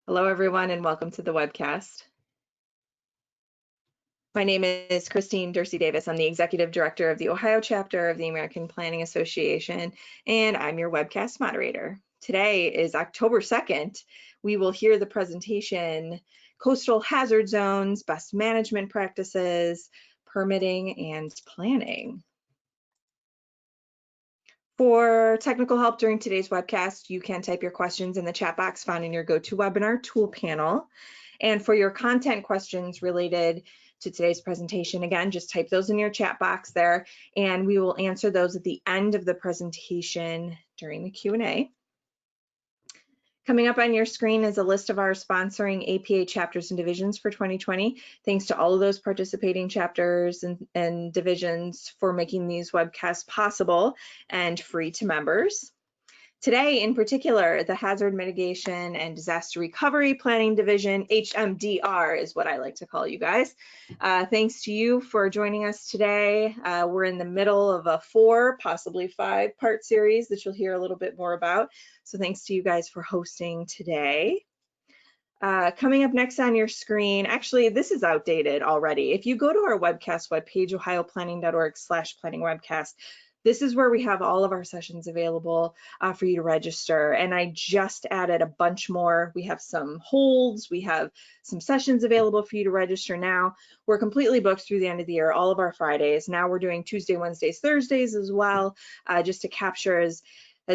Hello, everyone, and welcome to the webcast. My name is Christine Dursey Davis. I'm the Executive Director of the Ohio chapter of the American Planning Association, and I'm your webcast moderator. Today is October 2nd. We will hear the presentation, Coastal Hazard Zones, Best Management Practices, Permitting and Planning. For technical help during today's webcast, you can type your questions in the chat box found in your GoToWebinar tool panel. And for your content questions related to today's presentation, again, just type those in your chat box there, and we will answer those at the end of the presentation during the Q&A. Coming up on your screen is a list of our sponsoring APA chapters and divisions for 2020. Thanks to all of those participating chapters and divisions for making these webcasts possible and free to members. Today, in particular, the Hazard Mitigation and Disaster Recovery Planning Division, HMDR is what I like to call you guys. Thanks to you for joining us today. We're in the middle of a 4, possibly 5-part series that you'll hear a little bit more about. So thanks to you guys for hosting today. Coming up next on your screen, actually, this is outdated already. If you go to our webcast webpage, ohioplanning.org/planningwebcast, this is where we have all of our sessions available for you to register. And I just added a bunch more. We have some holds. We have some sessions available for you to register now. We're completely booked through the end of the year, all of our Fridays. Now we're doing Tuesday, Wednesdays, Thursdays as well, just to capture as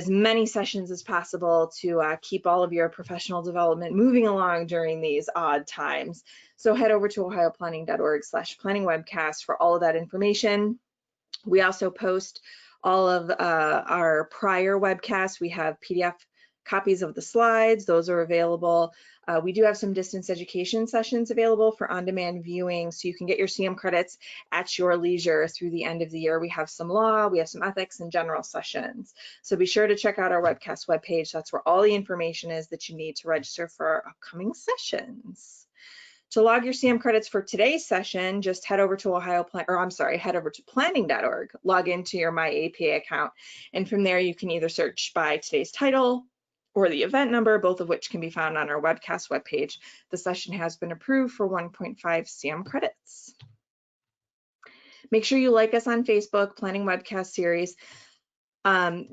many sessions as possible to keep all of your professional development moving along during these odd times. So head over to ohioplanning.org/planningwebcast for all of that information. We also post all of our prior webcasts. We have PDF copies of the slides. Those are available. We do have some distance education sessions available for on-demand viewing, so you can get your CM credits at your leisure through the end of the year. We have some law, we have some ethics and general sessions. So be sure to check out our webcast webpage. That's where all the information is that you need to register for our upcoming sessions. To log your CM credits for today's session, just head over to head over to planning.org, log into your My APA account, and from there you can either search by today's title or the event number, both of which can be found on our webcast webpage. The session has been approved for 1.5 CM credits. Make sure you like us on Facebook, Planning Webcast Series.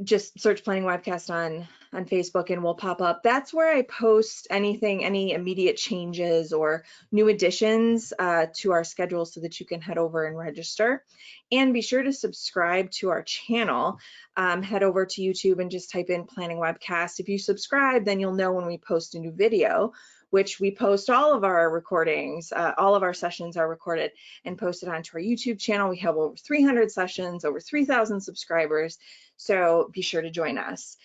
Just search Planning Webcast on Facebook and we'll pop up. That's where I post any immediate changes or new additions to our schedule so that you can head over and register. And be sure to subscribe to our channel. Head over to YouTube and just type in Planning Webcast. If you subscribe, then you'll know when we post a new video, which we post all of our recordings, all of our sessions are recorded and posted onto our YouTube channel. We have over 300 sessions, over 3,000 subscribers, so be sure to join us.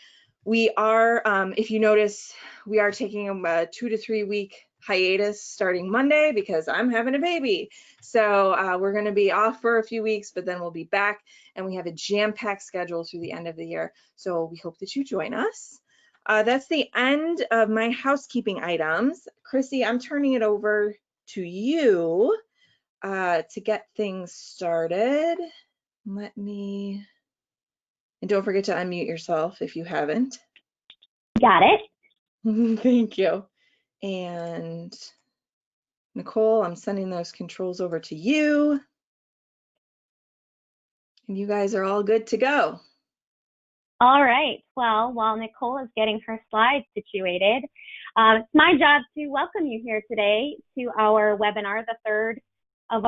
We are, if you notice, we are taking a 2 to 3 week hiatus starting Monday because I'm having a baby. So we're going to be off for a few weeks, but then we'll be back, and we have a jam-packed schedule through the end of the year. So we hope that you join us. That's the end of my housekeeping items. Chrissy, I'm turning it over to you to get things started. And don't forget to unmute yourself if you haven't. Got it. Thank you. And Nicole, I'm sending those controls over to you. And you guys are all good to go. All right. Well, while Nicole is getting her slides situated, it's my job to welcome you here today to our webinar, the third of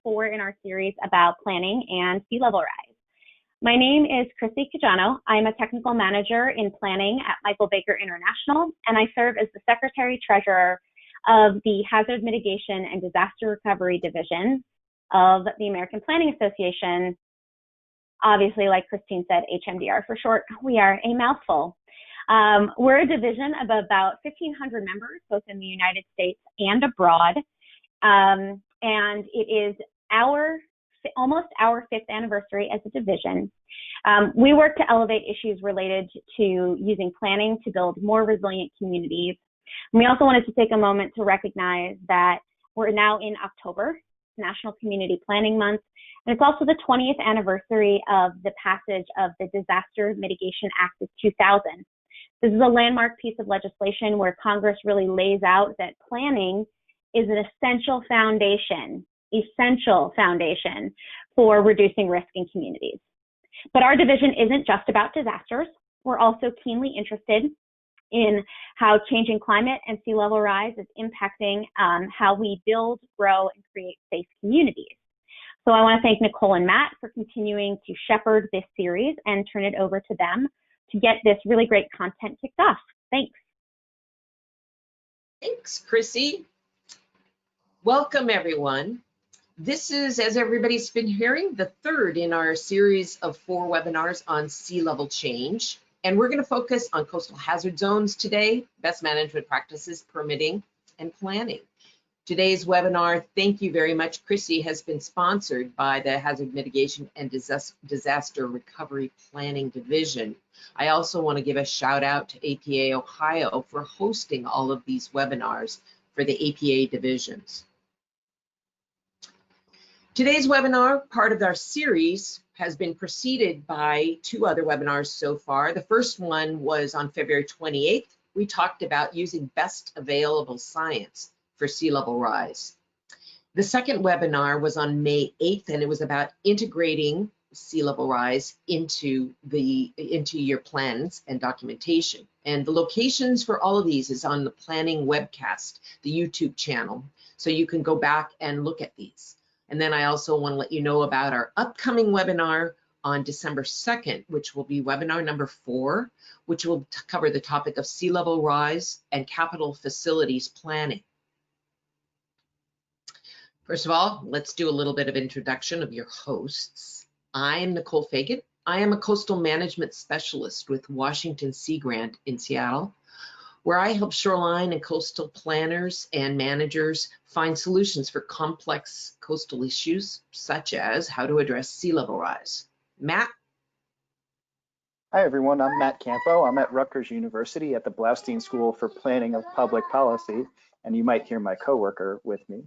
4 in our series about planning and sea level rise. My name is Chrissy Cajano. I'm a technical manager in planning at Michael Baker International, and I serve as the Secretary Treasurer of the Hazard Mitigation and Disaster Recovery Division of the American Planning Association. Obviously, like Christine said, HMDR for short. We are a mouthful. We're a division of about 1,500 members, both in the United States and abroad. And it is almost our 5th anniversary as a division. We work to elevate issues related to using planning to build more resilient communities. And we also wanted to take a moment to recognize that we're now in October, National Community Planning Month, and it's also the 20th anniversary of the passage of the Disaster Mitigation Act of 2000. This is a landmark piece of legislation where Congress really lays out that planning is an essential foundation for reducing risk in communities. But our division isn't just about disasters. We're also keenly interested in how changing climate and sea level rise is impacting how we build, grow, and create safe communities. So I want to thank Nicole and Matt for continuing to shepherd this series and turn it over to them to get this really great content kicked off. Thanks. Thanks, Chrissy. Welcome, everyone. This is, as everybody's been hearing, the third in our series of 4 webinars on sea level change. And we're going to focus on coastal hazard zones today, best management practices, permitting, and planning. Today's webinar, thank you very much, Chrissy, has been sponsored by the Hazard Mitigation and Disaster Recovery Planning Division. I also want to give a shout out to APA Ohio for hosting all of these webinars for the APA divisions. Today's webinar, part of our series, has been preceded by 2 other webinars so far. The first one was on February 28th. We talked about using best available science for sea level rise. The second webinar was on May 8th, and it was about integrating sea level rise into your plans and documentation. And the locations for all of these is on the planning webcast, the YouTube channel, so you can go back and look at these. And then I also want to let you know about our upcoming webinar on December 2nd, which will be webinar number 4, which will cover the topic of sea level rise and capital facilities planning. First of all, let's do a little bit of introduction of your hosts. I'm Nicole Fagan. I am a coastal management specialist with Washington Sea Grant in Seattle, where I help shoreline and coastal planners and managers find solutions for complex coastal issues, such as how to address sea level rise. Matt? Hi everyone, I'm Matt Campo. I'm at Rutgers University at the Blaustein School for Planning of Public Policy, and you might hear my coworker with me.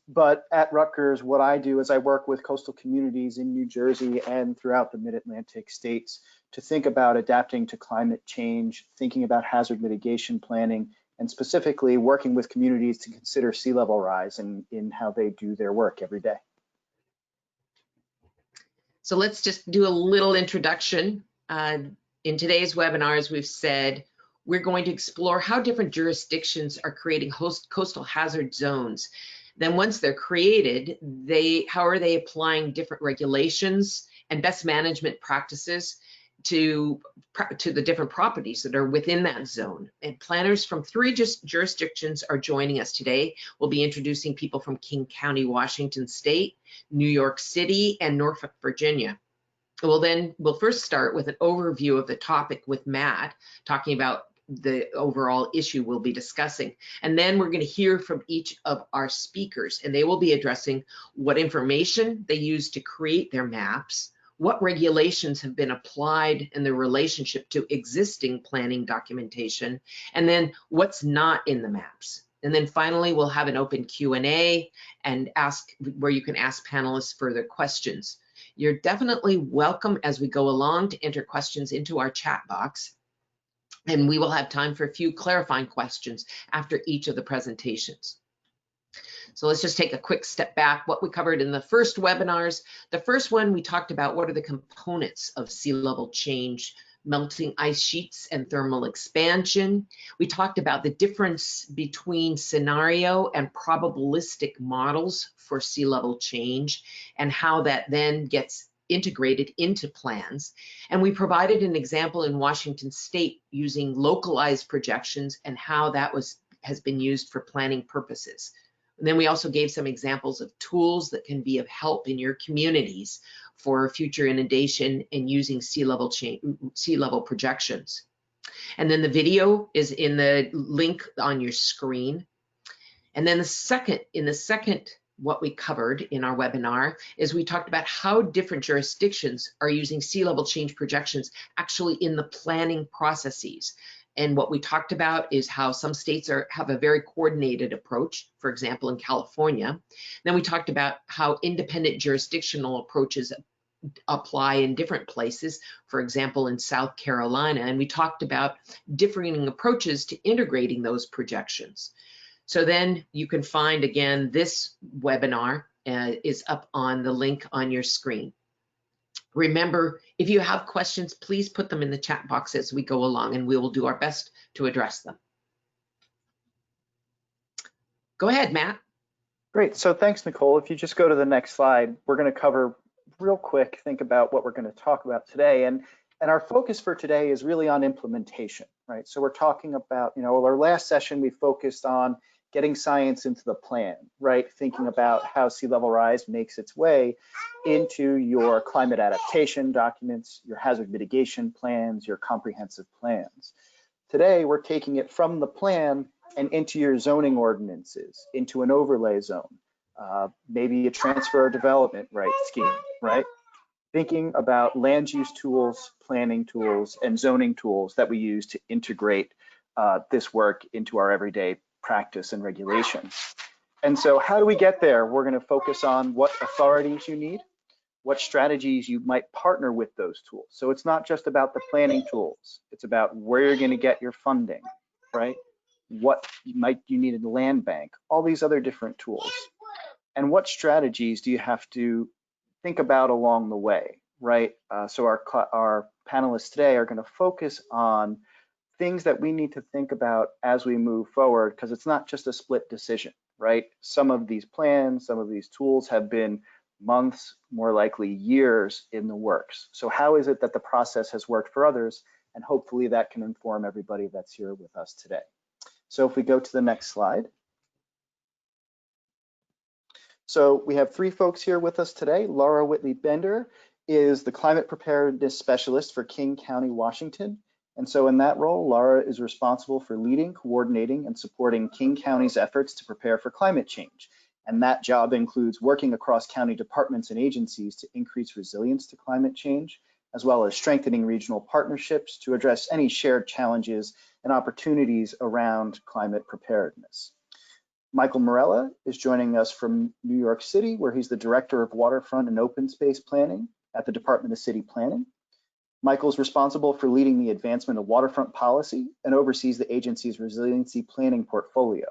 But at Rutgers, what I do is I work with coastal communities in New Jersey and throughout the mid-Atlantic states to think about adapting to climate change, thinking about hazard mitigation planning, and specifically working with communities to consider sea level rise in how they do their work every day. So let's just do a little introduction. In today's webinar, as we've said, we're going to explore how different jurisdictions are creating coastal hazard zones. Then once they're created, how are they applying different regulations and best management practices to the different properties that are within that zone. And planners from 3 jurisdictions are joining us today. We'll be introducing people from King County, Washington State, New York City, and Norfolk, Virginia. We'll first start with an overview of the topic with Matt, talking about the overall issue we'll be discussing. And then we're going to hear from each of our speakers, and they will be addressing what information they use to create their maps, what regulations have been applied in the relationship to existing planning documentation, and then what's not in the maps. And then finally, we'll have an open Q&A and where you can ask panelists further questions. You're definitely welcome as we go along to enter questions into our chat box. And we will have time for a few clarifying questions after each of the presentations. So let's just take a quick step back. What we covered in the first webinars, the first one we talked about what are the components of sea level change, melting ice sheets and thermal expansion. We talked about the difference between scenario and probabilistic models for sea level change and how that then gets integrated into plans. And we provided an example in Washington State using localized projections and how that has been used for planning purposes. And then we also gave some examples of tools that can be of help in your communities for future inundation and using sea level projections. And then the video is in the link on your screen. And then in the second, what we covered in our webinar is we talked about how different jurisdictions are using sea level change projections actually in the planning processes. And what we talked about is how some states have a very coordinated approach, for example, in California. Then we talked about how independent jurisdictional approaches apply in different places, for example, in South Carolina, and we talked about differing approaches to integrating those projections. So then you can find, again, this webinar is up on the link on your screen. Remember, if you have questions, please put them in the chat box as we go along, and we will do our best to address them. Go ahead, Matt. Great. So thanks, Nicole. If you just go to the next slide, we're going to cover real quick, think about what we're going to talk about today. And our focus for today is really on implementation, right? So we're talking about, our last session, we focused on getting science into the plan, right? Thinking about how sea level rise makes its way into your climate adaptation documents, your hazard mitigation plans, your comprehensive plans. Today, we're taking it from the plan and into your zoning ordinances, into an overlay zone, maybe a transfer or development right scheme, right? Thinking about land use tools, planning tools, and zoning tools that we use to integrate this work into our everyday practice and regulation. And so how do we get there? We're going to focus on what authorities you need, what strategies you might partner with those tools. So it's not just about the planning tools. It's about where you're going to get your funding, right? What might you need in the land bank, all these other different tools. And what strategies do you have to think about along the way, right? So our panelists today are going to focus on things that we need to think about as we move forward, because it's not just a split decision, right? Some of these plans, some of these tools have been months, more likely years in the works. So how is it that the process has worked for others? And hopefully that can inform everybody that's here with us today. So if we go to the next slide. So we have three folks here with us today. Laura Whitley Bender is the climate preparedness specialist for King County, Washington. And so in that role, Laura is responsible for leading, coordinating, and supporting King County's efforts to prepare for climate change. And that job includes working across county departments and agencies to increase resilience to climate change, as well as strengthening regional partnerships to address any shared challenges and opportunities around climate preparedness. Michael Morella is joining us from New York City, where he's the Director of Waterfront and Open Space Planning at the Department of City Planning. Michael is responsible for leading the advancement of waterfront policy and oversees the agency's resiliency planning portfolio.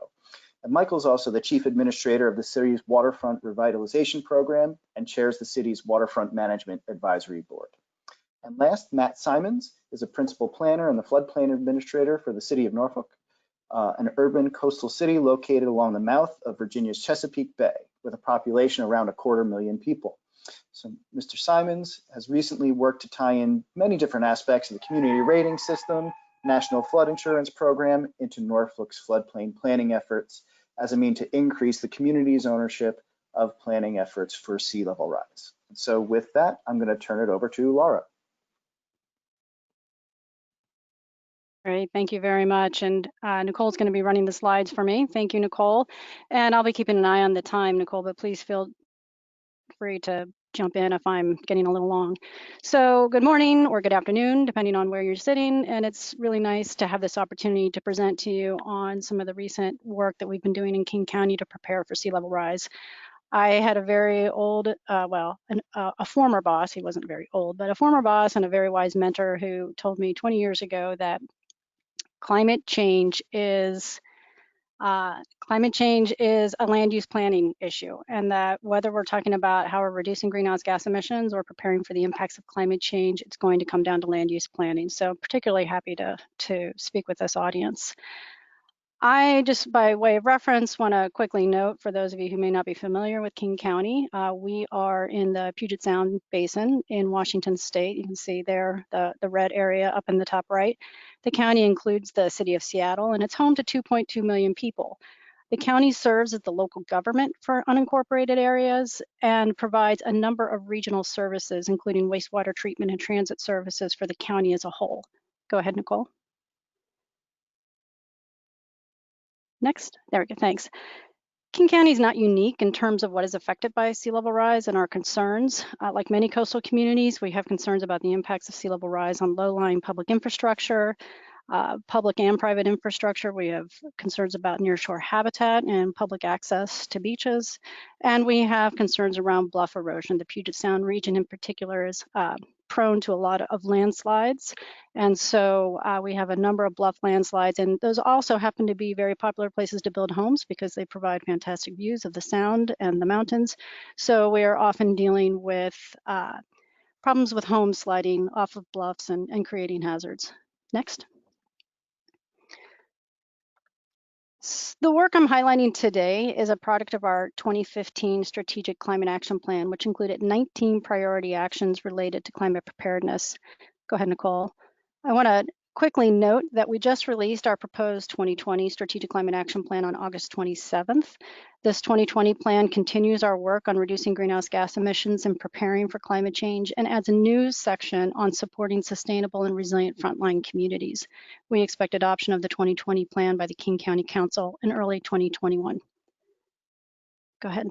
And Michael's also the Chief Administrator of the city's Waterfront Revitalization Program and chairs the city's Waterfront Management Advisory Board. And last, Matt Simons is a Principal Planner and the Floodplain Administrator for the City of Norfolk, an urban coastal city located along the mouth of Virginia's Chesapeake Bay with a population around 250,000 people. So Mr. Simons has recently worked to tie in many different aspects of the community rating system, National Flood Insurance Program into Norfolk's floodplain planning efforts as a means to increase the community's ownership of planning efforts for sea level rise. And so with that, I'm going to turn it over to Laura. Great, thank you very much. And Nicole's going to be running the slides for me. Thank you, Nicole. And I'll be keeping an eye on the time, Nicole, but please feel free to jump in if I'm getting a little long. So good morning or good afternoon, depending on where you're sitting. And it's really nice to have this opportunity to present to you on some of the recent work that we've been doing in King County to prepare for sea level rise. I had a very old, a former boss, he wasn't very old, but a former boss and a very wise mentor who told me 20 years ago that climate change is a land use planning issue, and that whether we're talking about how we're reducing greenhouse gas emissions or preparing for the impacts of climate change, it's going to come down to land use planning. So particularly happy to speak with this audience. I just, by way of reference, want to quickly note for those of you who may not be familiar with King County, we are in the Puget Sound Basin in Washington State. You can see there the red area up in the top right. The county includes the city of Seattle, and it's home to 2.2 million people. The county serves as the local government for unincorporated areas and provides a number of regional services, including wastewater treatment and transit services for the county as a whole. Go ahead, Nicole. Next, there we go, thanks. King County is not unique in terms of what is affected by sea level rise and our concerns. Like many coastal communities, we have concerns about the impacts of sea level rise on low-lying public infrastructure, Public and private infrastructure, we have concerns about nearshore habitat and public access to beaches. And we have concerns around bluff erosion. The Puget Sound region in particular is prone to a lot of landslides. And so we have a number of bluff landslides, and those also happen to be very popular places to build homes because they provide fantastic views of the sound and the mountains. So we are often dealing with problems with homes sliding off of bluffs and creating hazards. Next. The work I'm highlighting today is a product of our 2015 Strategic Climate Action Plan, which included 19 priority actions related to climate preparedness. Go ahead, Nicole. I want to quickly note that we just released our proposed 2020 Strategic Climate Action Plan on August 27th. This 2020 plan continues our work on reducing greenhouse gas emissions and preparing for climate change, and adds a new section on supporting sustainable and resilient frontline communities. We expect adoption of the 2020 plan by the King County Council in early 2021. Go ahead.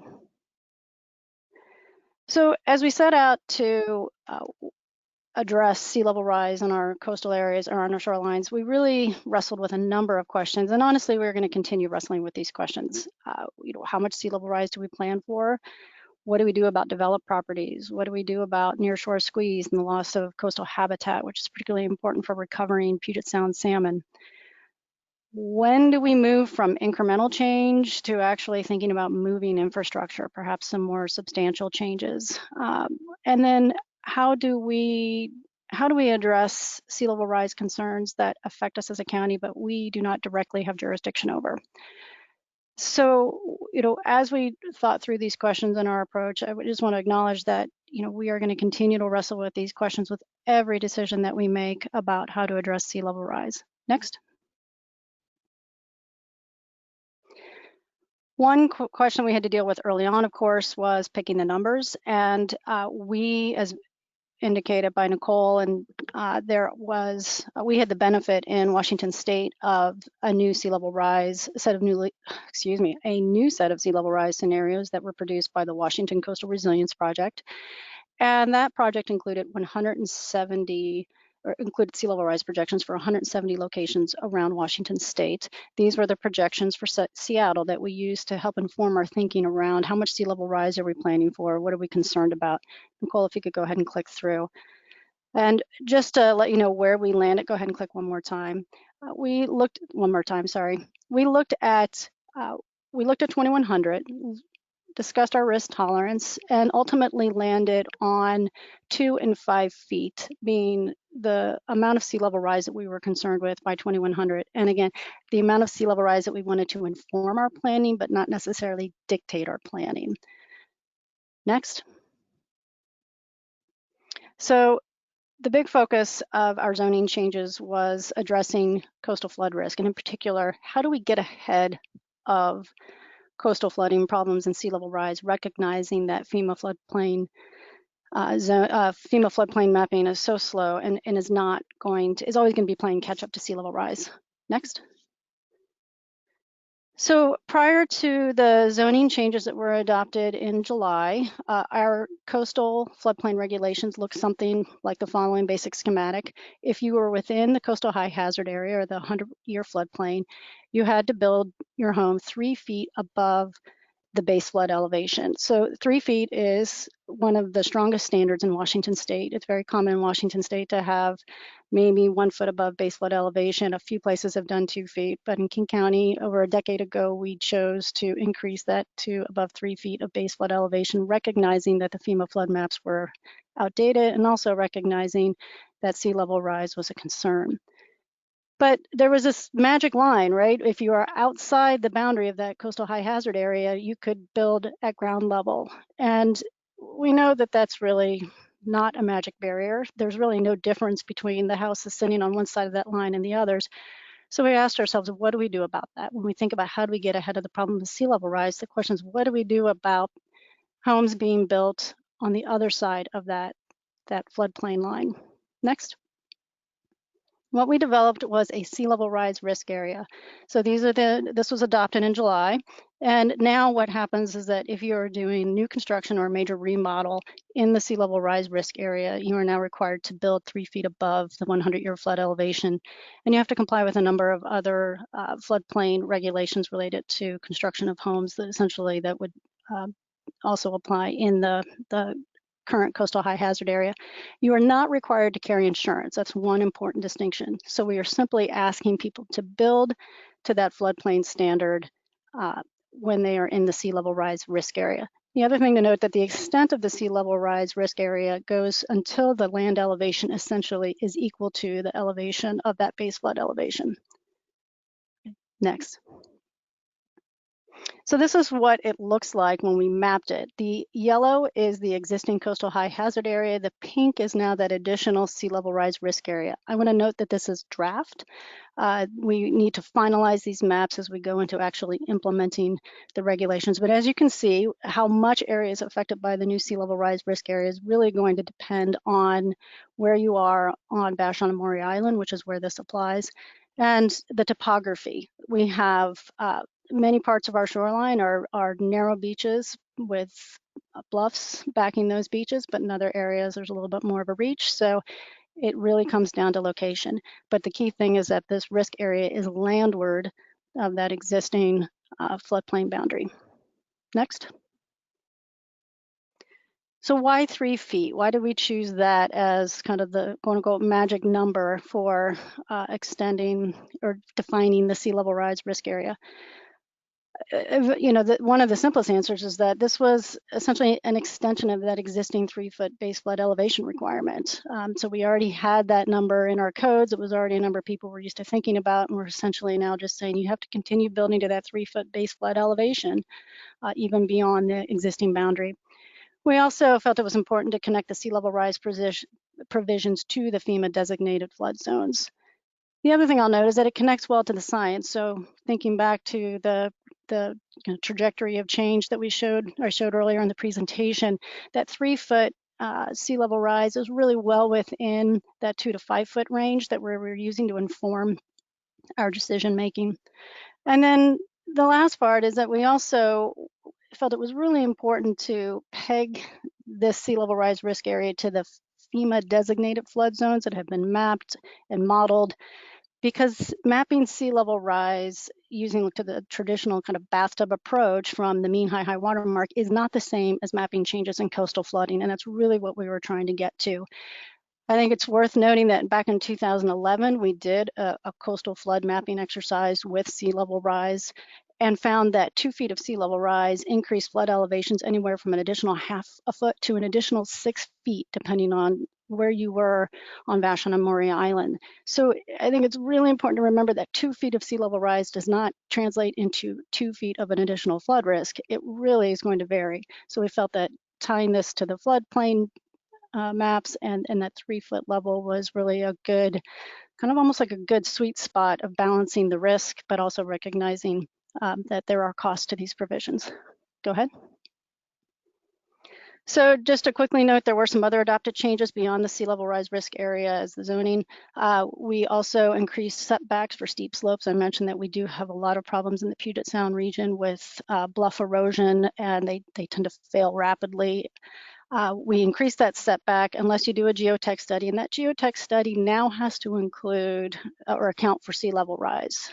So as we set out to address sea level rise in our coastal areas or on our shorelines, we really wrestled with a number of questions. And honestly, we're going to continue wrestling with these questions. How much sea level rise do we plan for? What do we do about developed properties? What do we do about nearshore squeeze and the loss of coastal habitat, which is particularly important for recovering Puget Sound salmon? When do we move from incremental change to actually thinking about moving infrastructure, perhaps some more substantial changes? And then how do we address sea level rise concerns that affect us as a county, but we do not directly have jurisdiction over? So, as we thought through these questions in our approach, I just want to acknowledge that, we are going to continue to wrestle with these questions with every decision that we make about how to address sea level rise. Next. One question we had to deal with early on, of course, was picking the numbers. And we, as indicated by Nicole, and we had the benefit in Washington State of a new sea level rise, a new set of sea level rise scenarios that were produced by the Washington Coastal Resilience Project. And that project included included sea level rise projections for 170 locations around Washington State. These were the projections for Seattle that we used to help inform our thinking around how much sea level rise are we planning for, what are we concerned about. Nicole, if you could go ahead and click through. And just to let you know where we landed, go ahead and click one more time. We looked at 2100, discussed our risk tolerance, and ultimately landed on 2 and 5 feet being the amount of sea level rise that we were concerned with by 2100. And again, the amount of sea level rise that we wanted to inform our planning, but not necessarily dictate our planning. Next. So the big focus of our zoning changes was addressing coastal flood risk, and in particular, how do we get ahead of coastal flooding problems and sea level rise, recognizing that FEMA floodplain mapping is so slow and is always going to be playing catch up to sea level rise. Next. So prior to the zoning changes that were adopted in July, our coastal floodplain regulations look something like the following basic schematic. If you were within the coastal high hazard area or the 100-year floodplain, you had to build your home 3 feet above the base flood elevation. So 3 feet is one of the strongest standards in Washington State. It's very common in Washington State to have maybe 1 foot above base flood elevation. A few places have done 2 feet, but in King County over a decade ago, we chose to increase that to above 3 feet of base flood elevation, recognizing that the FEMA flood maps were outdated and also recognizing that sea level rise was a concern. But there was this magic line, right? If you are outside the boundary of that coastal high hazard area, you could build at ground level. And we know that that's really not a magic barrier. There's really no difference between the houses sitting on one side of that line and the others. So we asked ourselves, what do we do about that? When we think about how do we get ahead of the problem of sea level rise, the question is, what do we do about homes being built on the other side of that floodplain line? Next. What we developed was a sea level rise risk area. So this was adopted in July. And now what happens is that if you're doing new construction or a major remodel in the sea level rise risk area, you are now required to build 3 feet above the 100-year flood elevation. And you have to comply with a number of other floodplain regulations related to construction of homes that essentially that would also apply in the current coastal high hazard area. You are not required to carry insurance. That's one important distinction. So we are simply asking people to build to that floodplain standard when they are in the sea level rise risk area. The other thing to note that the extent of the sea level rise risk area goes until the land elevation essentially is equal to the elevation of that base flood elevation. Next. So this is what it looks like when we mapped it. The yellow is the existing coastal high hazard area. The pink is now that additional sea level rise risk area. I want to note that this is draft. We need to finalize these maps as we go into actually implementing the regulations. But as you can see, how much area is affected by the new sea level rise risk area is really going to depend on where you are on Vashon-Maury Island, which is where this applies, and the topography. We have many parts of our shoreline are narrow beaches with bluffs backing those beaches, but in other areas there's a little bit more of a reach. So it really comes down to location. But the key thing is that this risk area is landward of that existing floodplain boundary. Next. So why 3 feet? Why did we choose that as kind of the quote unquote magic number for extending or defining the sea level rise risk area? One of the simplest answers is that this was essentially an extension of that existing 3-foot base flood elevation requirement. So we already had that number in our codes. It was already a number people were used to thinking about, and we're essentially now just saying you have to continue building to that 3-foot base flood elevation, even beyond the existing boundary. We also felt it was important to connect the sea level rise provisions to the FEMA designated flood zones. The other thing I'll note is that it connects well to the science. So thinking back to the trajectory of change that I showed earlier in the presentation, that 3-foot sea level rise is really well within that 2 to 5 foot range that we're using to inform our decision making. And then the last part is that we also felt it was really important to peg this sea level rise risk area to the FEMA designated flood zones that have been mapped and modeled, because mapping sea level rise using to the traditional kind of bathtub approach from the mean high water mark is not the same as mapping changes in coastal flooding, and that's really what we were trying to get to. I think it's worth noting that back in 2011, we did a coastal flood mapping exercise with sea level rise and found that 2 feet of sea level rise increased flood elevations anywhere from an additional ½ a foot to an additional 6 feet, depending on where you were on Vashon-Maury Island. So I think it's really important to remember that 2 feet of sea level rise does not translate into 2 feet of an additional flood risk. It really is going to vary. So we felt that tying this to the floodplain maps and that 3-foot level was really a good, kind of almost like a good sweet spot of balancing the risk, but also recognizing that there are costs to these provisions. Go ahead. So just to quickly note, there were some other adopted changes beyond the sea level rise risk area as the zoning. We also increased setbacks for steep slopes. I mentioned that we do have a lot of problems in the Puget Sound region with bluff erosion, and they tend to fail rapidly. We increased that setback unless you do a geotech study, and that geotech study now has to include or account for sea level rise.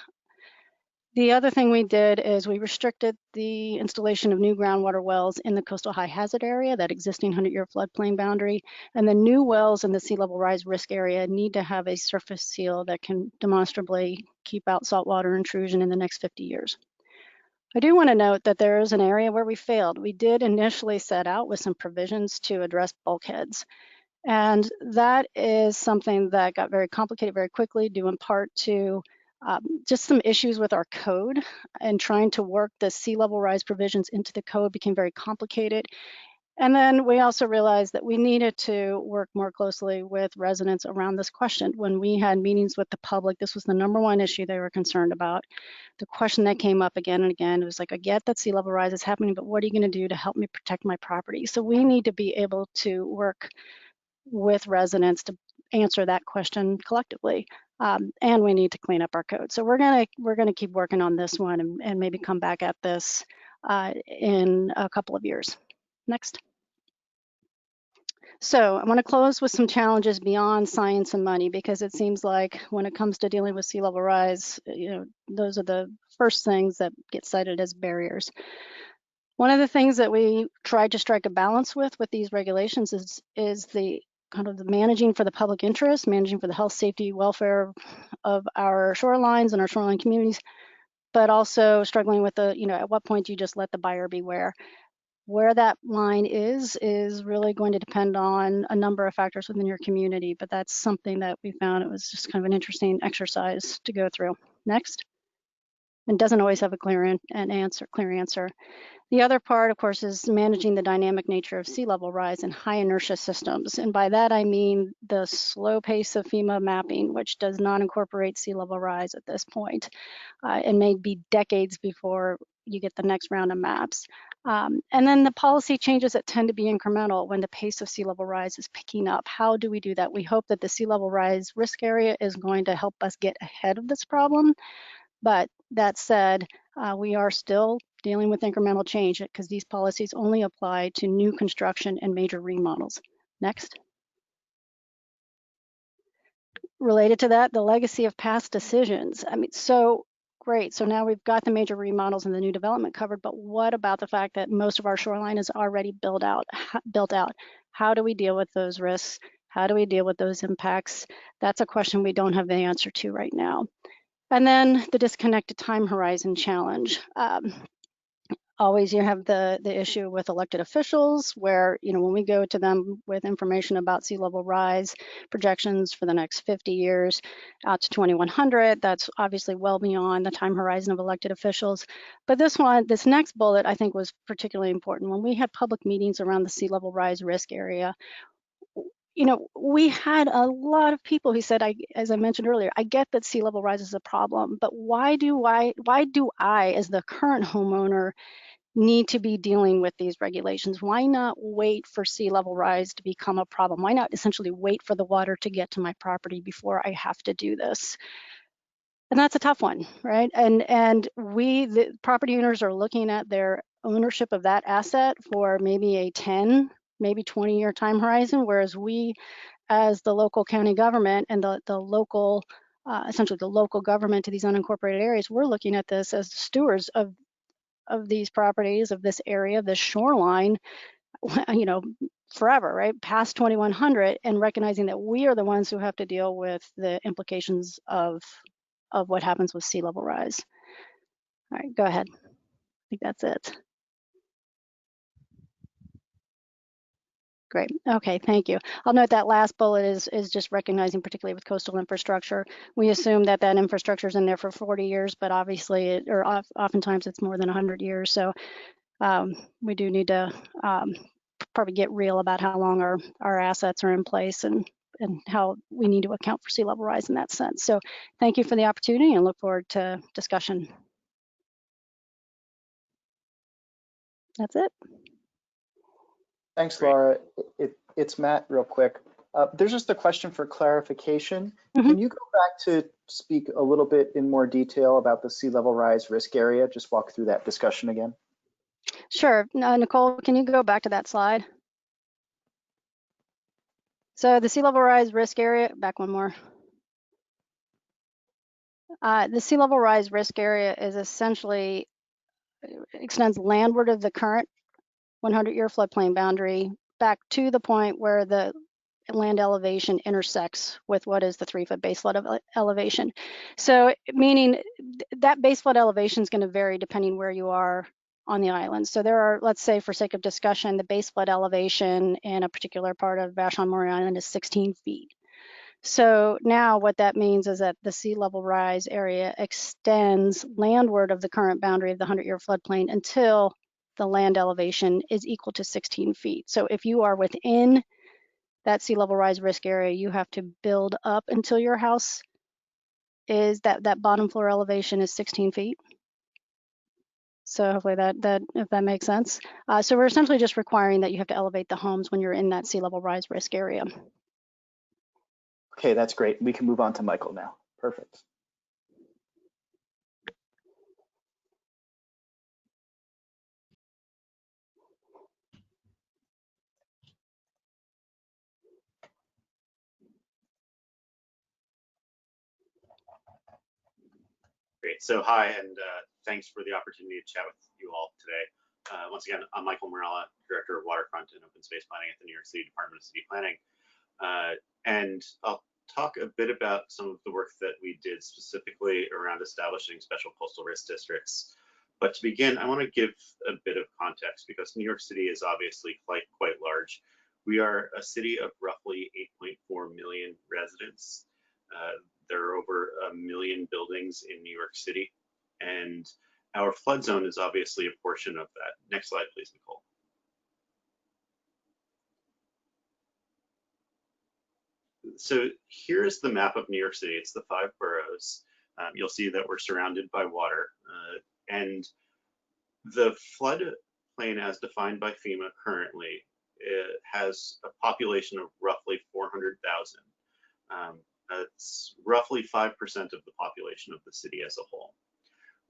The other thing we did is we restricted the installation of new groundwater wells in the coastal high hazard area, that existing 100-year floodplain boundary, and the new wells in the sea level rise risk area need to have a surface seal that can demonstrably keep out saltwater intrusion in the next 50 years. I do want to note that there is an area where we failed. We did initially set out with some provisions to address bulkheads. And that is something that got very complicated very quickly, due in part to just some issues with our code, and trying to work the sea level rise provisions into the code became very complicated. And then we also realized that we needed to work more closely with residents around this question. When we had meetings with the public, this was the #1 issue they were concerned about. The question that came up again and again was like, I get that sea level rise is happening, but what are you going to do to help me protect my property? So we need to be able to work with residents to answer that question collectively. And we need to clean up our code. So we're gonna keep working on this one and maybe come back at this in a couple of years. Next. So I want to close with some challenges beyond science and money, because it seems like when it comes to dealing with sea level rise, those are the first things that get cited as barriers. One of the things that we tried to strike a balance with these regulations is the kind of the managing for the public interest, managing for the health, safety, welfare of our shorelines and our shoreline communities, but also struggling with the, at what point do you just let the buyer beware? Where that line is really going to depend on a number of factors within your community, but that's something that we found it was just kind of an interesting exercise to go through. Next. And doesn't always have a clear answer. The other part, of course, is managing the dynamic nature of sea level rise in high inertia systems. And by that, I mean the slow pace of FEMA mapping, which does not incorporate sea level rise at this point. It may be decades before you get the next round of maps. And then the policy changes that tend to be incremental when the pace of sea level rise is picking up. How do we do that? We hope that the sea level rise risk area is going to help us get ahead of this problem. But that said, we are still dealing with incremental change because these policies only apply to new construction and major remodels. Next. Related to that, the legacy of past decisions. I mean, so great. So now we've got the major remodels and the new development covered, but what about the fact that most of our shoreline is already built out? How do we deal with those risks? How do we deal with those impacts? That's a question we don't have the answer to right now. And then the disconnected time horizon challenge. Always you have the issue with elected officials where, when we go to them with information about sea level rise projections for the next 50 years out to 2100, that's obviously well beyond the time horizon of elected officials. But this next bullet, I think was particularly important. When we had public meetings around the sea level rise risk area, we had a lot of people who said, as I mentioned earlier, I get that sea level rise is a problem, but why do I, as the current homeowner, need to be dealing with these regulations? Why not wait for sea level rise to become a problem? Why not essentially wait for the water to get to my property before I have to do this? And that's a tough one, right? And the property owners are looking at their ownership of that asset for maybe a 10, maybe 20-year time horizon, whereas we, as the local county government and the local, essentially the local government to these unincorporated areas, we're looking at this as stewards of these properties, of this area, this shoreline, forever, right? Past 2100, and recognizing that we are the ones who have to deal with the implications of what happens with sea level rise. All right, go ahead. I think that's it. Great. Okay, thank you. I'll note that last bullet is just recognizing, particularly with coastal infrastructure, we assume that infrastructure is in there for 40 years, but obviously, oftentimes it's more than 100 years. So we do need to probably get real about how long our assets are in place and how we need to account for sea level rise in that sense. So thank you for the opportunity and look forward to discussion. That's it. Thanks, Laura. It's Matt, real quick. There's just a question for clarification. Can you go back to speak a little bit in more detail about the sea level rise risk area? Just walk through that discussion again. Sure. Nicole, can you go back to that slide? So the sea level rise risk area, back one more. The sea level rise risk area is essentially extends landward of the current 100-year floodplain boundary back to the point where the land elevation intersects with what is the 3-foot base flood elevation. So meaning that base flood elevation is going to vary depending where you are on the island. So there are, let's say for sake of discussion, the base flood elevation in a particular part of Vashon-Maury Island is 16 feet. So now what that means is that the sea level rise area extends landward of the current boundary of the 100-year floodplain until the land elevation is equal to 16 feet. So if you are within that sea level rise risk area, you have to build up until your house is that bottom floor elevation is 16 feet. So hopefully that if that makes sense. So we're essentially just requiring that you have to elevate the homes when you're in that sea level rise risk area. Okay, that's great. We can move on to Michael now. Perfect. Great. So hi, and thanks for the opportunity to chat with you all today. Once again, I'm Michael Morella, Director of Waterfront and Open Space Planning at the New York City Department of City Planning. And I'll talk a bit about some of the work that we did specifically around establishing special coastal risk districts. But to begin, I want to give a bit of context because New York City is obviously quite large. We are a city of roughly 8.4 million residents. There are over 1 million buildings in New York City, and our flood zone is obviously a portion of that. Next slide, please, Nicole. So here's the map of New York City. It's the 5 boroughs. You'll see that we're surrounded by water, and the floodplain as defined by FEMA currently has a population of roughly 400,000. That's roughly 5% of the population of the city as a whole.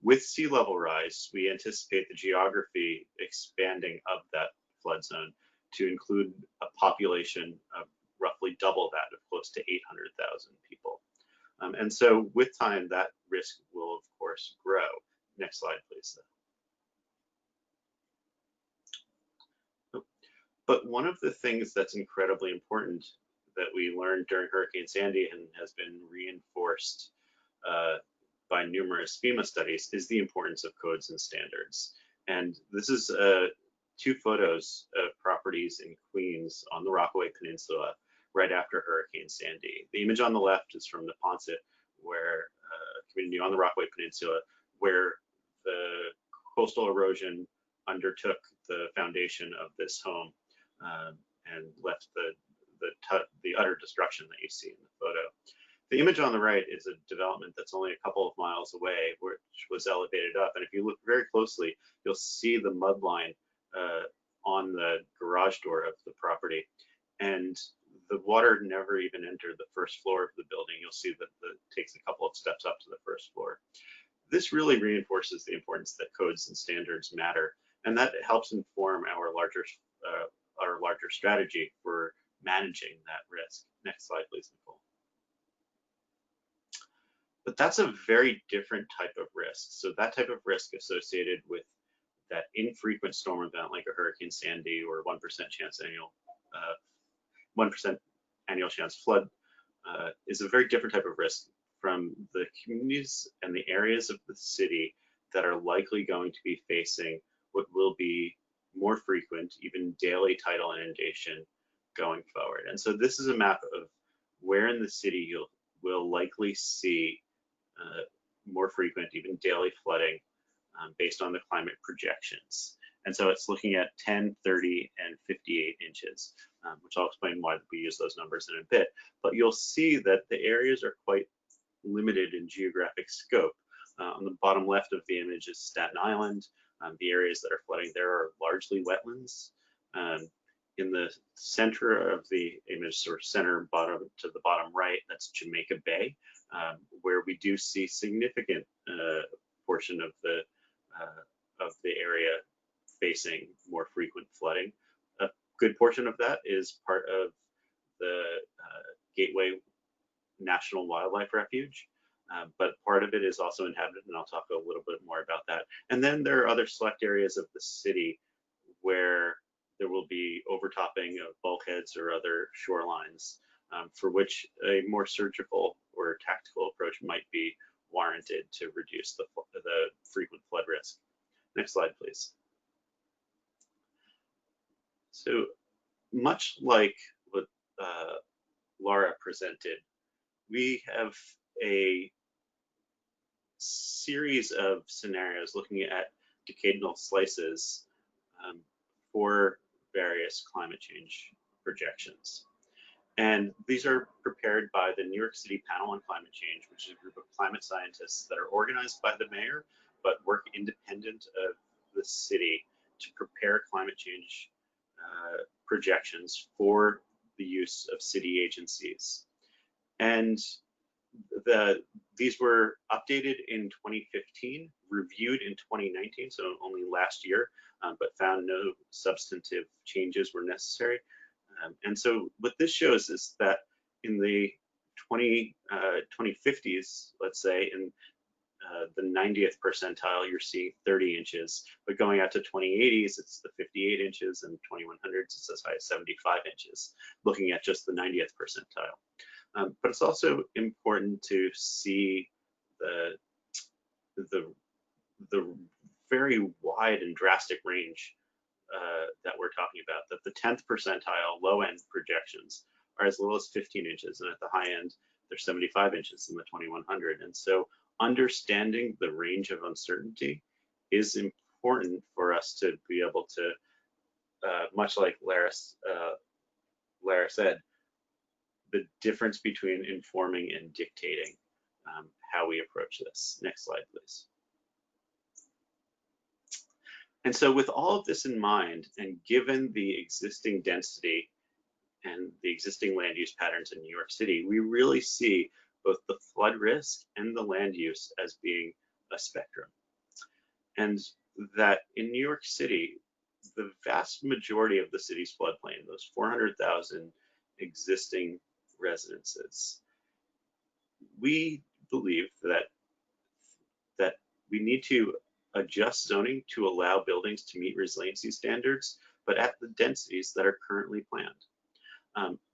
With sea level rise, we anticipate the geography expanding of that flood zone to include a population of roughly double that, of close to 800,000 people. And so with time, that risk will, of course, grow. Next slide, please. But one of the things that's incredibly important that we learned during Hurricane Sandy and has been reinforced by numerous FEMA studies is the importance of codes and standards. And this is 2 photos of properties in Queens on the Rockaway Peninsula right after Hurricane Sandy. The image on the left is from Neponset, where a community on the Rockaway Peninsula where the coastal erosion undertook the foundation of this home and left the utter destruction that you see in the photo. The image on the right is a development that's only a couple of miles away, which was elevated up. And if you look very closely, you'll see the mud line on the garage door of the property. And the water never even entered the first floor of the building. You'll see that it takes a couple of steps up to the first floor. This really reinforces the importance that codes and standards matter. And that helps inform our larger strategy for managing that risk. Next slide, please, Nicole. But that's a very different type of risk. So that type of risk associated with that infrequent storm event like a Hurricane Sandy or 1% chance annual, 1% annual chance flood is a very different type of risk from the communities and the areas of the city that are likely going to be facing what will be more frequent, even daily tidal inundation going forward. And so this is a map of where in the city you will likely see more frequent, even daily flooding based on the climate projections. And so it's looking at 10, 30, and 58 inches, which I'll explain why we use those numbers in a bit. But you'll see that the areas are quite limited in geographic scope. On the bottom left of the image is Staten Island. The areas that are flooding there are largely wetlands. In the center of the image, or center bottom to the bottom right, that's Jamaica Bay, where we do see significant portion of the area facing more frequent flooding. A good portion of that is part of the Gateway National Wildlife Refuge, but part of it is also inhabited, and I'll talk a little bit more about that. And then there are other select areas of the city where there will be overtopping of bulkheads or other shorelines for which a more surgical or tactical approach might be warranted to reduce the frequent flood risk. Next slide, please. So much like what Laura presented, we have a series of scenarios looking at decadal slices for various climate change projections. And these are prepared by the New York City Panel on Climate Change, which is a group of climate scientists that are organized by the mayor, but work independent of the city to prepare climate change projections for the use of city agencies. And these were updated in 2015, reviewed in 2019, so only last year, but found no substantive changes were necessary. And so what this shows is that in the 2050s, let's say, in the 90th percentile, you're seeing 30 inches, but going out to 2080s, it's the 58 inches, and 2100s, it's as high as 75 inches, looking at just the 90th percentile. But it's also important to see the very wide and drastic range that we're talking about, that the 10th percentile low end projections are as little as 15 inches, and at the high end, they're 75 inches in the 2100. And so understanding the range of uncertainty is important for us to be able to, much like Lara said, the difference between informing and dictating how we approach this. Next slide, please. And so with all of this in mind, and given the existing density and the existing land use patterns in New York City, we really see both the flood risk and the land use as being a spectrum. And that in New York City, the vast majority of the city's floodplain, those 400,000 existing residences, we believe that we need to adjust zoning to allow buildings to meet resiliency standards, but at the densities that are currently planned.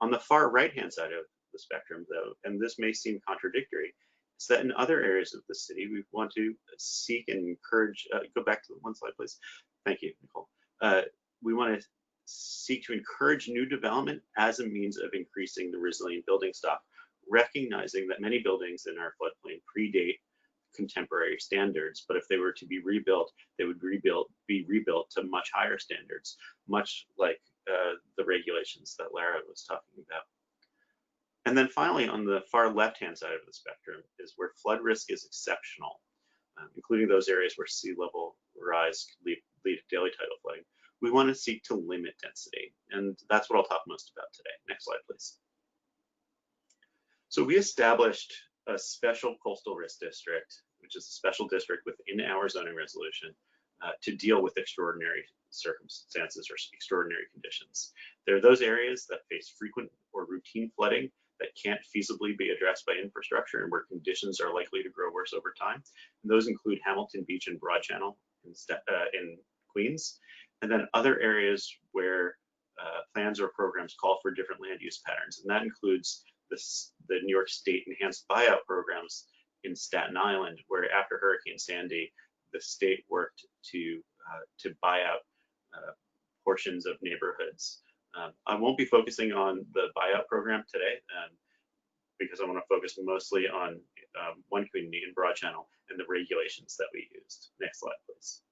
On the far right-hand side of the spectrum, though, and this may seem contradictory, is that in other areas of the city, we want to seek and encourage, go back to one slide, please. Thank you, Nicole. We want to seek to encourage new development as a means of increasing the resilient building stock, recognizing that many buildings in our floodplain predate contemporary standards, but if they were to be rebuilt, they would be rebuilt to much higher standards, much like the regulations that Lara was talking about. And then finally, on the far left-hand side of the spectrum is where flood risk is exceptional, including those areas where sea level rise could lead to daily tidal flooding. We want to seek to limit density, and that's what I'll talk most about today. Next slide, please. So we established a special coastal risk district, which is a special district within our zoning resolution, to deal with extraordinary circumstances or extraordinary conditions. There are those areas that face frequent or routine flooding that can't feasibly be addressed by infrastructure and where conditions are likely to grow worse over time. And those include Hamilton Beach and Broad Channel in Queens, and then other areas where plans or programs call for different land use patterns. And that includes the New York State enhanced buyout programs in Staten Island, where after Hurricane Sandy, the state worked to buy out portions of neighborhoods. I won't be focusing on the buyout program today because I want to focus mostly on one community in Broad Channel and the regulations that we used. Next slide, please.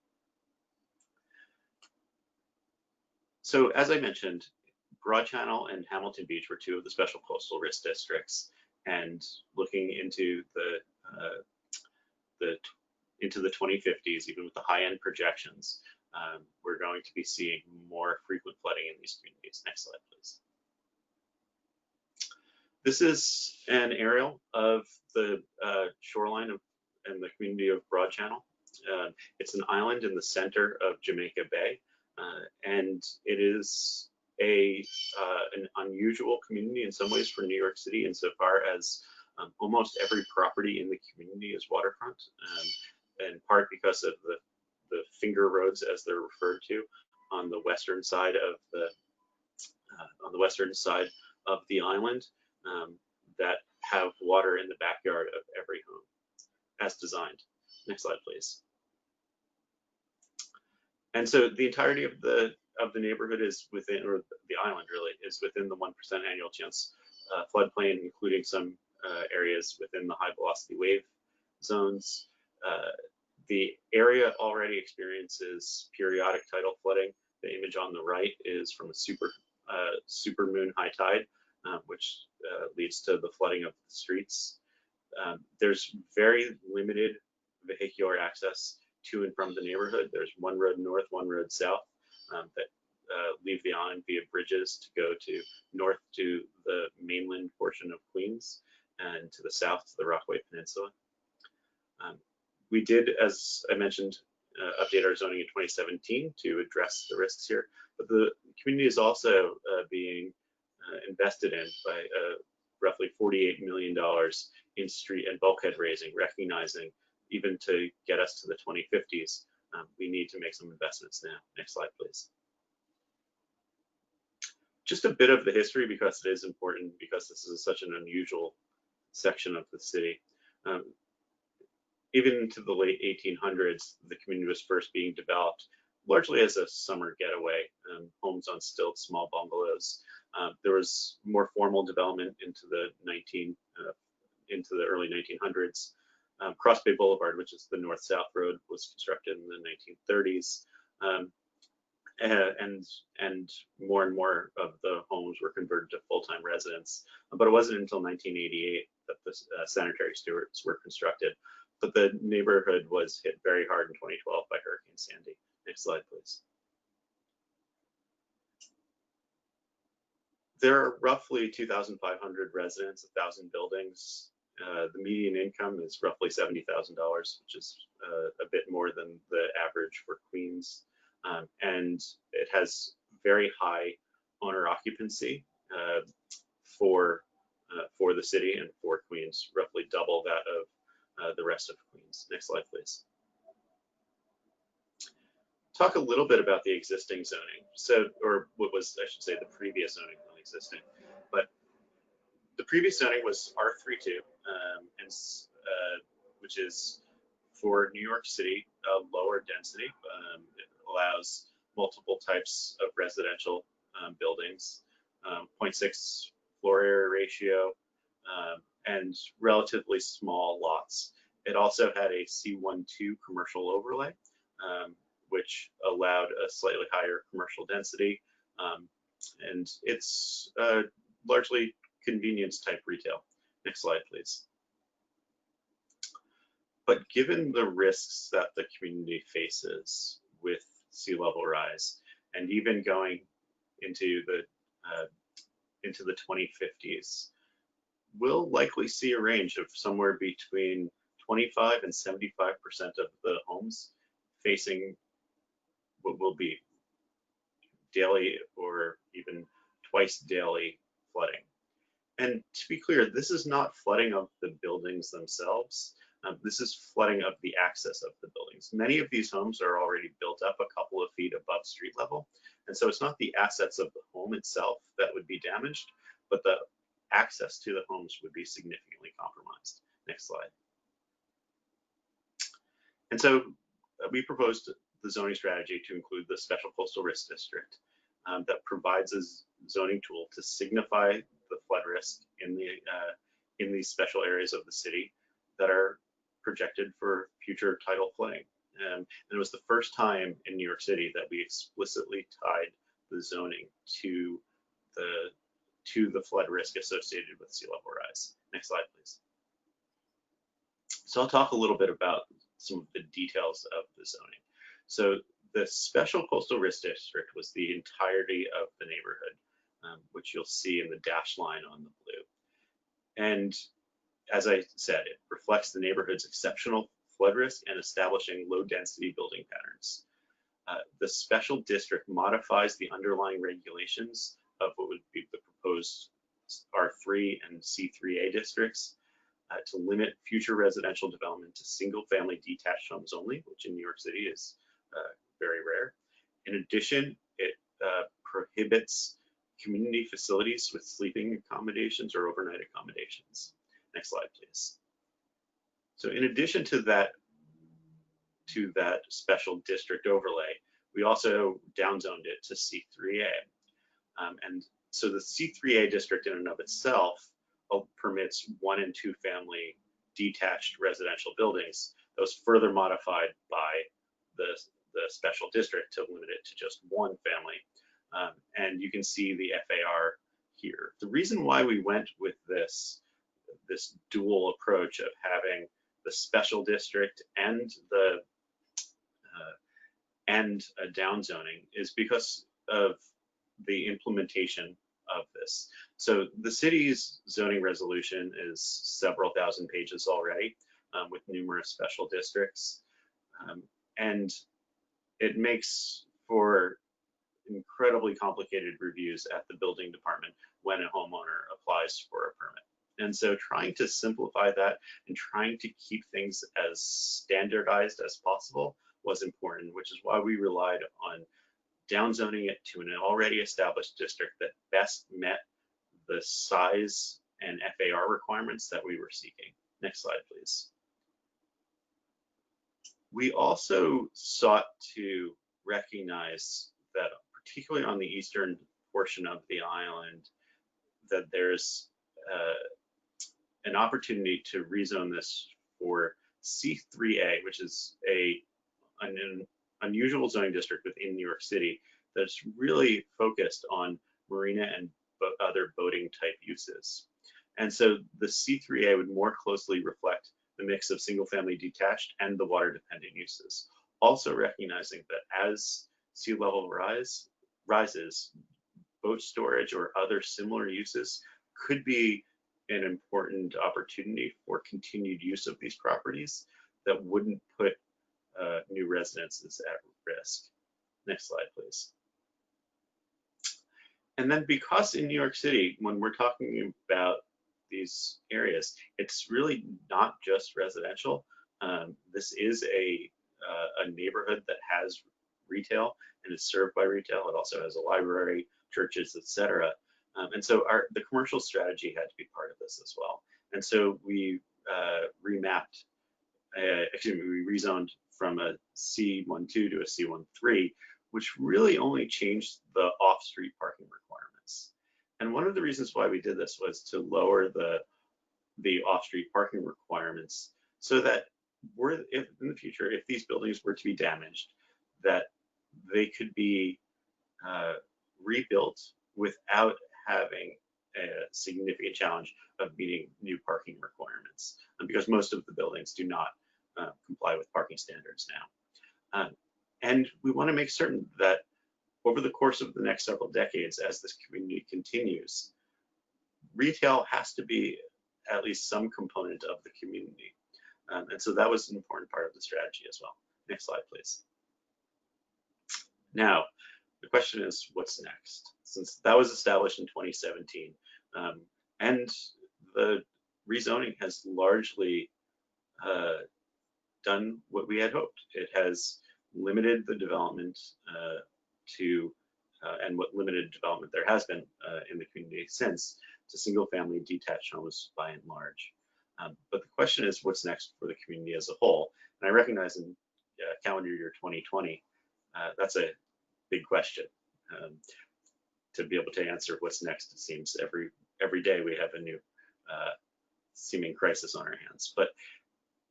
So as I mentioned, Broad Channel and Hamilton Beach were two of the special coastal risk districts, and looking into the 2050s, even with the high-end projections, we're going to be seeing more frequent flooding in these communities. Next slide, please. This is an aerial of the shoreline and the community of Broad Channel. It's an island in the center of Jamaica Bay, and it is an unusual community in some ways for New York City insofar as almost every property in the community is waterfront, in part because of the finger roads, as they're referred to, on the western side of the island that have water in the backyard of every home, as designed. Next slide, please. And so the entirety of the neighborhood is within, or the island really, is within the 1% annual chance floodplain, including some areas within the high velocity wave zones. The area already experiences periodic tidal flooding. The image on the right is from a supermoon high tide, which leads to the flooding of the streets. There's very limited vehicular access to and from the neighborhood. There's one road north, one road south that leave the island via bridges to go north to the mainland portion of Queens. and to the south to the Rockaway Peninsula. We did, as I mentioned, update our zoning in 2017 to address the risks here, but the community is also being invested in by roughly $48 million in street and bulkhead raising, recognizing even to get us to the 2050s, we need to make some investments now. Next slide, please. Just a bit of the history, because it is important, because this is such an unusual section of the city. Even into the late 1800s, the community was first being developed largely as a summer getaway, homes on stilts, small bungalows. There was more formal development into the early 1900s. Cross Bay Boulevard, which is the north-south road, was constructed in the 1930s. And more of the homes were converted to full-time residents. But it wasn't until 1988 that the sanitary sewers were constructed. But the neighborhood was hit very hard in 2012 by Hurricane Sandy. Next slide, please. There are roughly 2,500 residents, 1,000 buildings. The median income is roughly $70,000, which is a bit more than the average for Queens. And it has very high owner occupancy for the city and for Queens, roughly double that of the rest of Queens. Next slide, please. Talk a little bit about the existing zoning. So, or what was, I should say, the previous zoning, not existing. But the previous zoning was R32, which is for New York City, lower density. It allows multiple types of residential buildings, 0.6 floor area ratio, and relatively small lots. It also had a C12 commercial overlay, which allowed a slightly higher commercial density. And it's largely convenience type retail. Next slide, please. But given the risks that the community faces with sea level rise, and even going into the 2050s, we'll likely see a range of somewhere between 25 and 75% of the homes facing what will be daily or even twice daily flooding. And to be clear, this is not flooding of the buildings themselves. This is flooding of the access of the buildings. Many of these homes are already built up a couple of feet above street level. And so it's not the assets of the home itself that would be damaged, but the access to the homes would be significantly compromised. Next slide. And so we proposed the zoning strategy to include the Special Coastal Risk District that provides a zoning tool to signify the flood risk in these special areas of the city that are projected for future tidal flooding. And it was the first time in New York City that we explicitly tied the zoning to the flood risk associated with sea level rise. Next slide, please. So I'll talk a little bit about some of the details of the zoning. So the Special Coastal Risk District was the entirety of the neighborhood, which you'll see in the dashed line on the blue. And as I said, it reflects the neighborhood's exceptional flood risk and establishing low density building patterns. The special district modifies the underlying regulations of what would be the proposed R3 and C3A districts to limit future residential development to single family detached homes only, which in New York City is very rare. In addition, it prohibits community facilities with sleeping accommodations or overnight accommodations. Next slide, please. So in addition to that special district overlay, we also downzoned it to C3A. And so the C3A district in and of itself permits 1 and 2 family detached residential buildings. That was further modified by the special district to limit it to just 1 family. And you can see the FAR here. The reason why we went with this dual approach of having the special district and a downzoning is because of the implementation of this. So the city's zoning resolution is several thousand pages already, with numerous special districts. And it makes for incredibly complicated reviews at the building department when a homeowner applies for a permit. And so trying to simplify that and trying to keep things as standardized as possible was important, which is why we relied on downzoning it to an already established district that best met the size and FAR requirements that we were seeking. Next slide, please. We also sought to recognize that, particularly on the eastern portion of the island, that there's an opportunity to rezone this for C3A, which is an unusual zoning district within New York City that's really focused on marina and other boating type uses. And so the C3A would more closely reflect the mix of single family detached and the water dependent uses. Also recognizing that as sea level rises, boat storage or other similar uses could be an important opportunity for continued use of these properties that wouldn't put new residences at risk. Next slide, please. And then because in New York City, when we're talking about these areas, it's really not just residential. This is a neighborhood that has retail and is served by retail. It also has a library, churches, etc. And so the commercial strategy had to be part of this as well. And so we remapped, we rezoned from a C12 to a C13, which really only changed the off-street parking requirements. And one of the reasons why we did this was to lower the off-street parking requirements so that if in the future, if these buildings were to be damaged, that they could be rebuilt without having a significant challenge of meeting new parking requirements, because most of the buildings do not comply with parking standards now. And we want to make certain that over the course of the next several decades, as this community continues, retail has to be at least some component of the community. And so that was an important part of the strategy as well. Next slide, please. Now, the question is, what's next? Since that was established in 2017, and the rezoning has largely done what we had hoped. It has limited the development and what limited development there has been in the community since, to single family detached homes by and large. But the question is, what's next for the community as a whole? And I recognize in calendar year 2020, that's a big question. To be able to answer what's next, it seems every day we have a new seeming crisis on our hands. But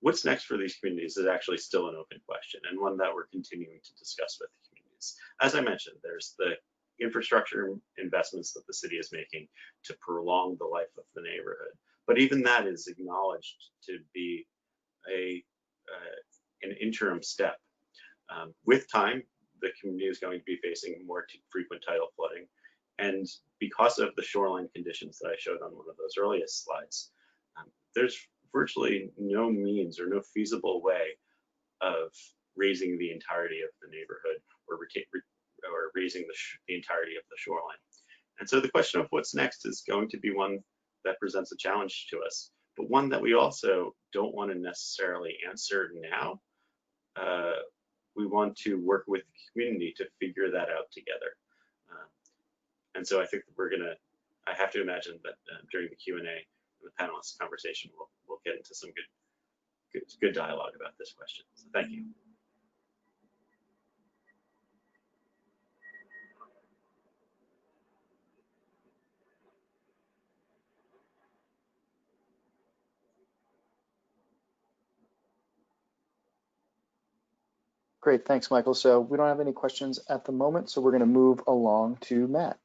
what's next for these communities is actually still an open question, and one that we're continuing to discuss with the communities. As I mentioned, there's the infrastructure investments that the city is making to prolong the life of the neighborhood. But even that is acknowledged to be an interim step. With time, the community is going to be facing more frequent tidal flooding. And because of the shoreline conditions that I showed on one of those earliest slides, there's virtually no means or no feasible way of raising the entirety of the neighborhood or raising the entirety of the shoreline. And so the question of what's next is going to be one that presents a challenge to us, but one that we also don't want to necessarily answer now. We want to work with the community to figure that out together. And so I think that I have to imagine that during the Q&A and the panelist conversation, we'll get into some good dialogue about this question. So thank you. Great, thanks, Michael. So we don't have any questions at the moment, so we're going to move along to Matt.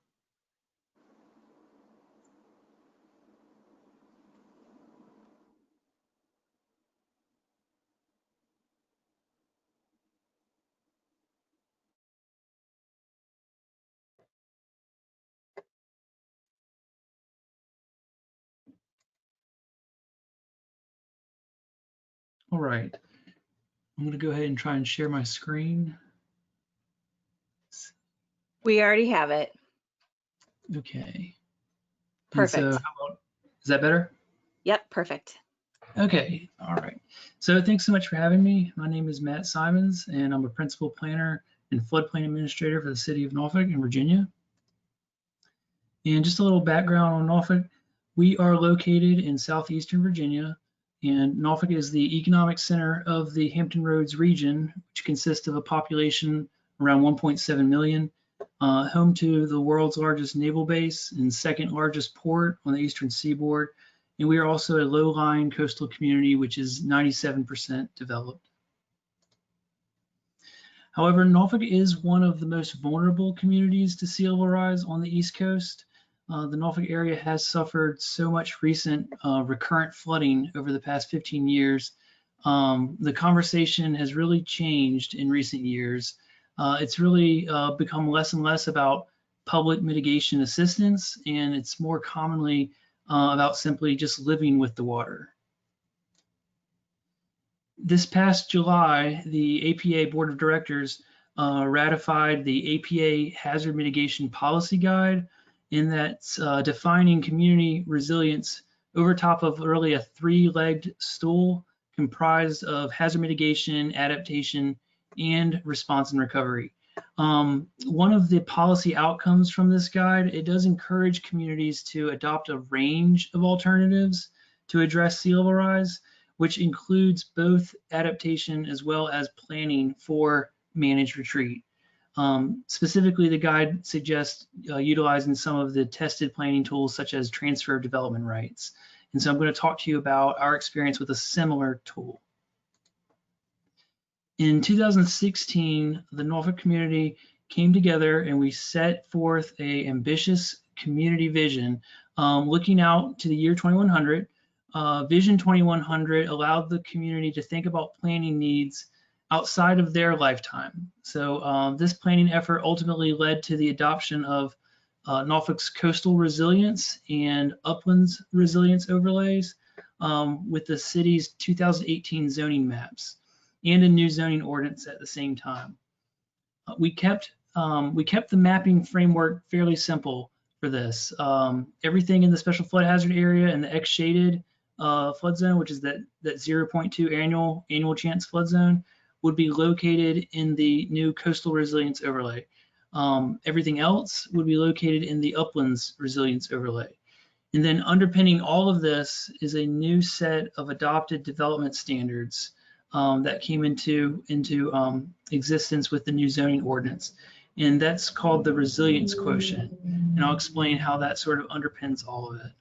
All right. I'm going to go ahead and try and share my screen. We already have it. Okay. Perfect. And so how about, is that better? Yep, perfect. Okay, all right. So thanks so much for having me. My name is Matt Simons, and I'm a principal planner and floodplain administrator for the city of Norfolk in Virginia. And just a little background on Norfolk. We are located in southeastern Virginia, and Norfolk is the economic center of the Hampton Roads region, which consists of a population around 1.7 million, home to the world's largest naval base and second largest port on the eastern seaboard. And we are also a low-lying coastal community, which is 97% developed. However, Norfolk is one of the most vulnerable communities to sea level rise on the East Coast. The Norfolk area has suffered so much recent recurrent flooding over the past 15 years. The conversation has really changed in recent years. It's really become less and less about public mitigation assistance, and it's more commonly about simply just living with the water. This past July, the APA Board of Directors ratified the APA Hazard Mitigation Policy Guide, in that's defining community resilience over top of really a three-legged stool comprised of hazard mitigation, adaptation, and response and recovery. One of the policy outcomes from this guide, it does encourage communities to adopt a range of alternatives to address sea level rise, which includes both adaptation as well as planning for managed retreat. Specifically, the guide suggests utilizing some of the tested planning tools such as transfer of development rights. And so I'm going to talk to you about our experience with a similar tool. In 2016, the Norfolk community came together and we set forth an ambitious community vision looking out to the year 2100. Vision 2100 allowed the community to think about planning needs outside of their lifetime. So this planning effort ultimately led to the adoption of Norfolk's coastal resilience and uplands resilience overlays with the city's 2018 zoning maps and a new zoning ordinance at the same time. We kept the mapping framework fairly simple for this. Everything in the special flood hazard area and the X-shaded flood zone, which is that 0.2 annual chance flood zone, would be located in the new coastal resilience overlay. Everything else would be located in the uplands resilience overlay. And then underpinning all of this is a new set of adopted development standards that came into existence with the new zoning ordinance. And that's called the resilience quotient. And I'll explain how that sort of underpins all of it.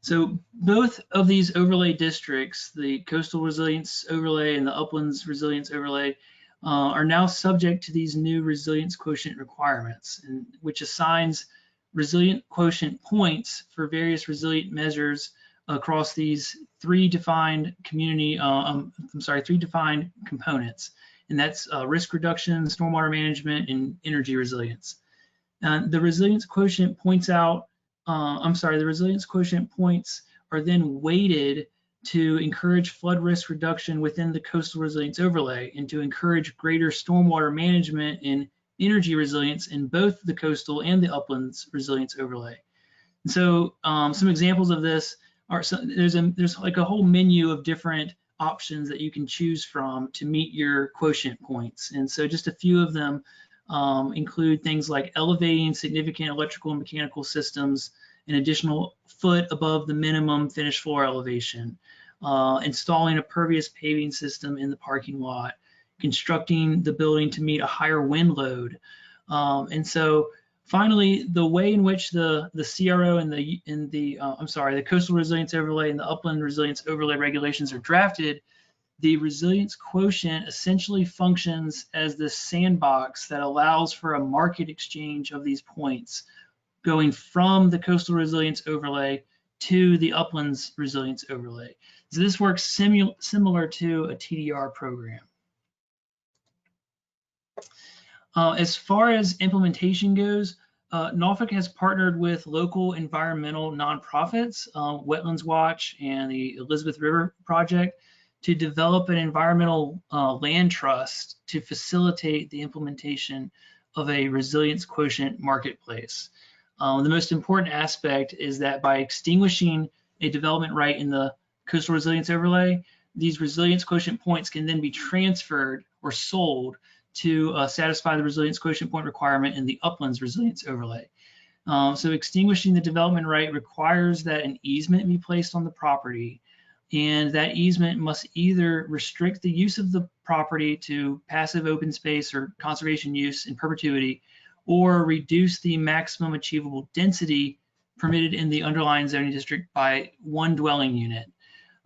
So both of these overlay districts, the coastal resilience overlay and the uplands resilience overlay, are now subject to these new resilience quotient requirements, which assigns resilient quotient points for various resilient measures across these three defined three defined components, and that's risk reduction, stormwater management, and energy resilience. The resilience quotient points out, the resilience quotient points are then weighted to encourage flood risk reduction within the coastal resilience overlay and to encourage greater stormwater management and energy resilience in both the coastal and the uplands resilience overlay. And so some examples of this are, there's like a whole menu of different options that you can choose from to meet your quotient points. And so just a few of them include things like elevating significant electrical and mechanical systems an additional foot above the minimum finished floor elevation, installing a pervious paving system in the parking lot, constructing the building to meet a higher wind load. And so finally, the way in which the CRO and the coastal resilience overlay and the upland resilience overlay regulations are drafted, the resilience quotient essentially functions as the sandbox that allows for a market exchange of these points going from the coastal resilience overlay to the uplands resilience overlay. So this works similar to a TDR program. As far as implementation goes, Norfolk has partnered with local environmental nonprofits, Wetlands Watch and the Elizabeth River Project, to develop an environmental land trust to facilitate the implementation of a resilience quotient marketplace. The most important aspect is that by extinguishing a development right in the coastal resilience overlay, these resilience quotient points can then be transferred or sold to satisfy the resilience quotient point requirement in the uplands resilience overlay. So extinguishing the development right requires that an easement be placed on the property, and that easement must either restrict the use of the property to passive open space or conservation use in perpetuity, or reduce the maximum achievable density permitted in the underlying zoning district by 1 dwelling unit.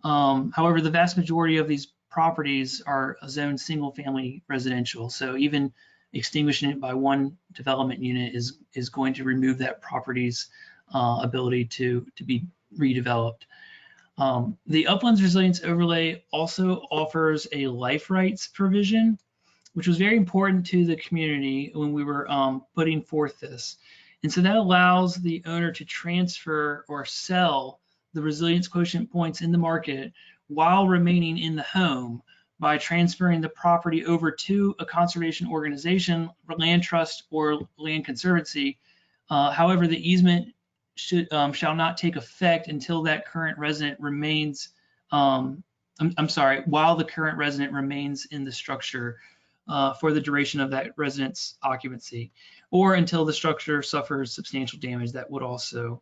However, the vast majority of these properties are zoned single family residential. So even extinguishing it by 1 development unit is going to remove that property's ability to be redeveloped. The Uplands Resilience Overlay also offers a life rights provision, which was very important to the community when we were putting forth this. And so that allows the owner to transfer or sell the resilience quotient points in the market while remaining in the home by transferring the property over to a conservation organization, land trust, or land conservancy. However, the easement shall not take effect until that current resident remains, while the current resident remains in the structure for the duration of that resident's occupancy, or until the structure suffers substantial damage that would also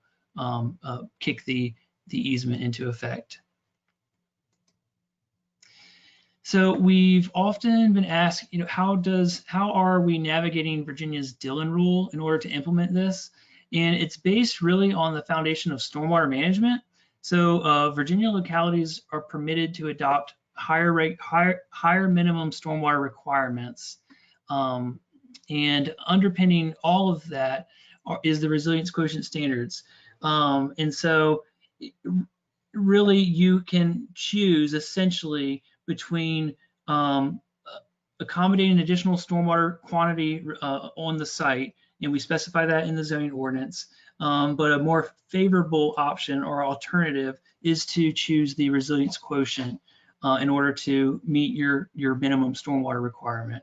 kick the easement into effect. So we've often been asked, how are we navigating Virginia's Dillon rule in order to implement this? And it's based really on the foundation of stormwater management. So Virginia localities are permitted to adopt higher minimum stormwater requirements. And underpinning all of that is the resilience quotient standards. And so really you can choose essentially between accommodating additional stormwater quantity on the site, and we specify that in the zoning ordinance, but a more favorable option or alternative is to choose the resilience quotient in order to meet your minimum stormwater requirement.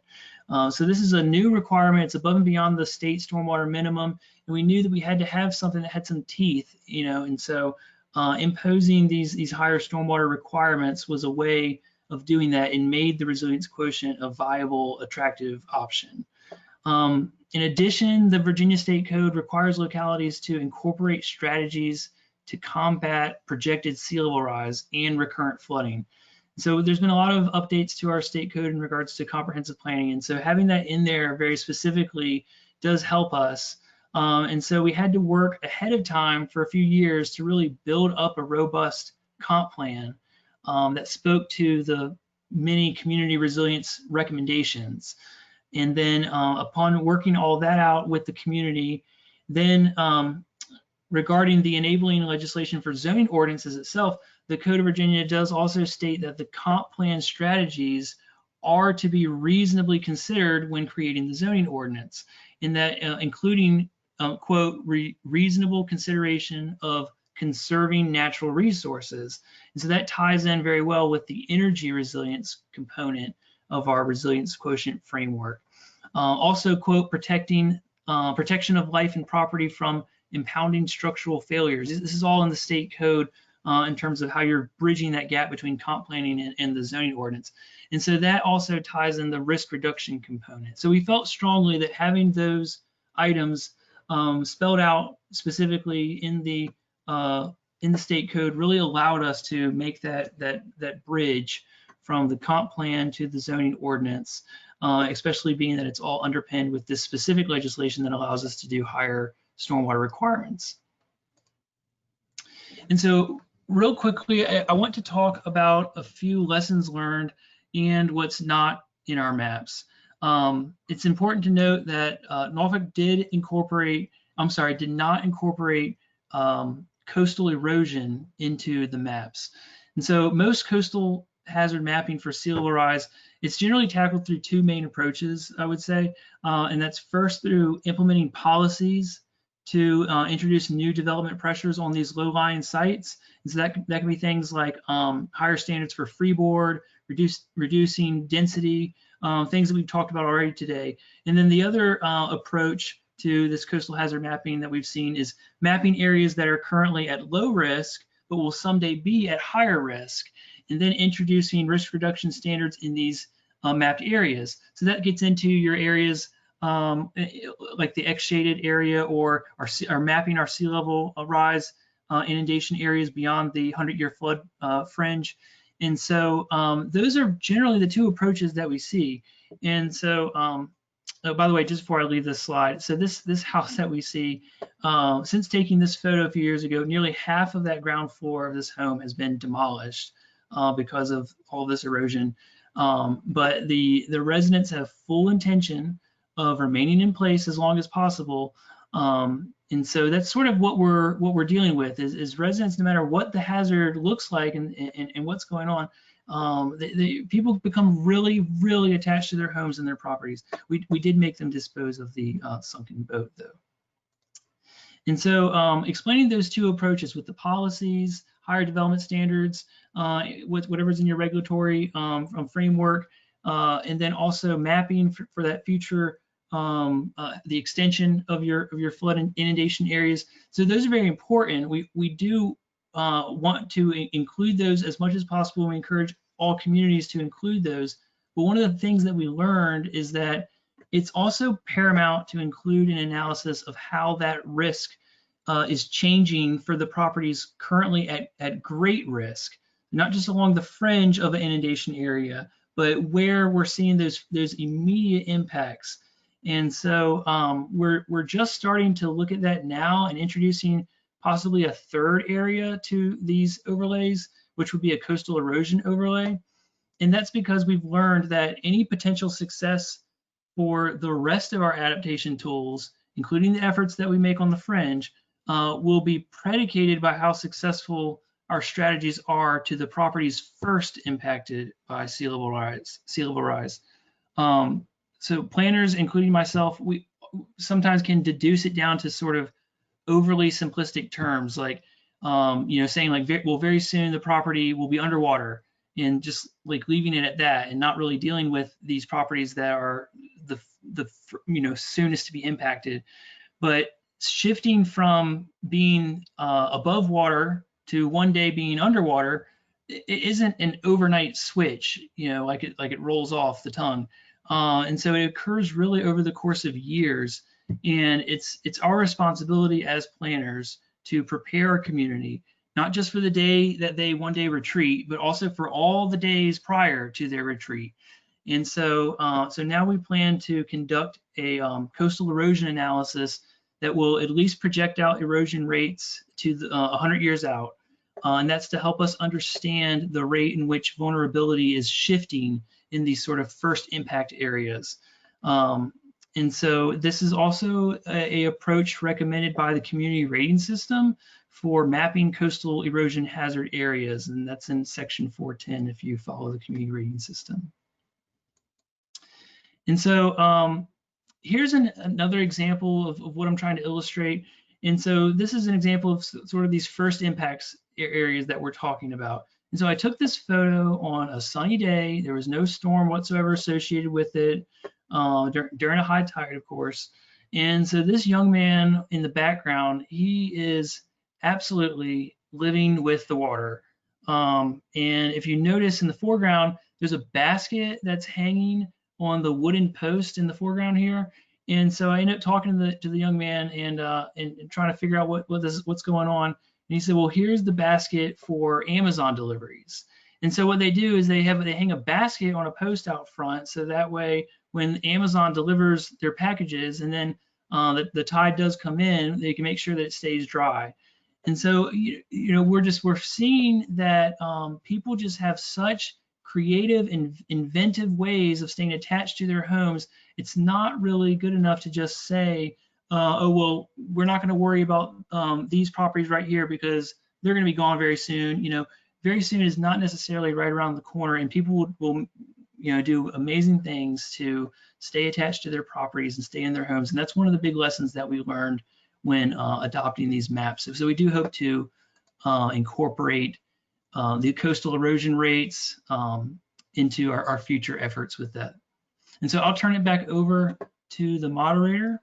So this is a new requirement. It's above and beyond the state stormwater minimum, and we knew that we had to have something that had some teeth, and so imposing these higher stormwater requirements was a way of doing that and made the resilience quotient a viable, attractive option. In addition, the Virginia State Code requires localities to incorporate strategies to combat projected sea level rise and recurrent flooding. So there's been a lot of updates to our state code in regards to comprehensive planning, and so having that in there very specifically does help us. And so we had to work ahead of time for a few years to really build up a robust comp plan that spoke to the many community resilience recommendations. And then upon working all that out with the community, then regarding the enabling legislation for zoning ordinances itself, the Code of Virginia does also state that the comp plan strategies are to be reasonably considered when creating the zoning ordinance, in that including, quote, reasonable consideration of conserving natural resources. And so that ties in very well with the energy resilience component of our resilience quotient framework. Also, quote, protection of life and property from impounding structural failures. This is all in the state code in terms of how you're bridging that gap between comp planning and the zoning ordinance. And so that also ties in the risk reduction component. So we felt strongly that having those items spelled out specifically in the state code really allowed us to make that bridge from the comp plan to the zoning ordinance, especially being that it's all underpinned with this specific legislation that allows us to do higher stormwater requirements. And so real quickly, I want to talk about a few lessons learned and what's not in our maps. It's important to note that Norfolk did not incorporate coastal erosion into the maps. And so most coastal hazard mapping for sea level rise, it's generally tackled through 2 main approaches, I would say. And that's first through implementing policies to introduce new development pressures on these low-lying sites. And so that can be things like higher standards for freeboard, reducing density, things that we've talked about already today. And then the other approach to this coastal hazard mapping that we've seen is mapping areas that are currently at low risk, but will someday be at higher risk, and then introducing risk reduction standards in these mapped areas. So that gets into your areas like the X-shaded area, or mapping our sea level rise inundation areas beyond the 100-year flood fringe. And so those are generally the two approaches that we see. And so, oh, by the way, just before I leave this slide, so this house that we see, since taking this photo a few years ago, nearly half of that ground floor of this home has been demolished because of all this erosion. But the residents have full intention of remaining in place as long as possible. And so that's sort of what we're dealing with is residents, no matter what the hazard looks like and what's going on, people become really, really attached to their homes and their properties. We did make them dispose of the sunken boat, though. And so explaining those two approaches with the policies, higher development standards, whatever's in your regulatory framework, and then also mapping for that future, the extension of your flood and inundation areas. So those are very important. We do want to include those as much as possible. We encourage all communities to include those. But one of the things that we learned is that it's also paramount to include an analysis of how that risk is changing for the properties currently at great risk, not just along the fringe of an inundation area, but where we're seeing those immediate impacts. And so we're just starting to look at that now and introducing possibly a third area to these overlays, which would be a coastal erosion overlay. And that's because we've learned that any potential success for the rest of our adaptation tools, including the efforts that we make on the fringe, will be predicated by how successful our strategies are to the properties first impacted by sea level rise. So planners, including myself, we sometimes can deduce it down to sort of overly simplistic terms, like saying like, well, very soon the property will be underwater, and just like leaving it at that and not really dealing with these properties that are the soonest to be impacted. But shifting from being above water to one day being underwater, it isn't an overnight switch, like it rolls off the tongue. And so it occurs really over the course of years. And it's our responsibility as planners to prepare our community, not just for the day that they one day retreat, but also for all the days prior to their retreat. And so, so now we plan to conduct a coastal erosion analysis that will at least project out erosion rates to 100 years out. And that's to help us understand the rate in which vulnerability is shifting in these sort of first impact areas. And so this is also a approach recommended by the community rating system for mapping coastal erosion hazard areas. And that's in section 410 if you follow the community rating system. And so here's another example of what I'm trying to illustrate. And so this is an example of sort of these first impacts areas that we're talking about. And so I took this photo on a sunny day. There was no storm whatsoever associated with it during a high tide, of course. And so this young man in the background, he is absolutely living with the water. And if you notice in the foreground, there's a basket that's hanging on the wooden post in the foreground here. And so I ended up talking to the young man and trying to figure out what's going on. And he said, well, here's the basket for Amazon deliveries. And so what they do is they hang a basket on a post out front, so that way when Amazon delivers their packages and then the tide does come in, they can make sure that it stays dry. And so we're seeing that people just have such creative and inventive ways of staying attached to their homes. It's not really good enough to just say, oh, well, we're not going to worry about these properties right here because they're going to be gone very soon. Very soon is not necessarily right around the corner, and people will do amazing things to stay attached to their properties and stay in their homes. And that's one of the big lessons that we learned when adopting these maps. So we do hope to incorporate the coastal erosion rates into our future efforts with that. And so I'll turn it back over to the moderator.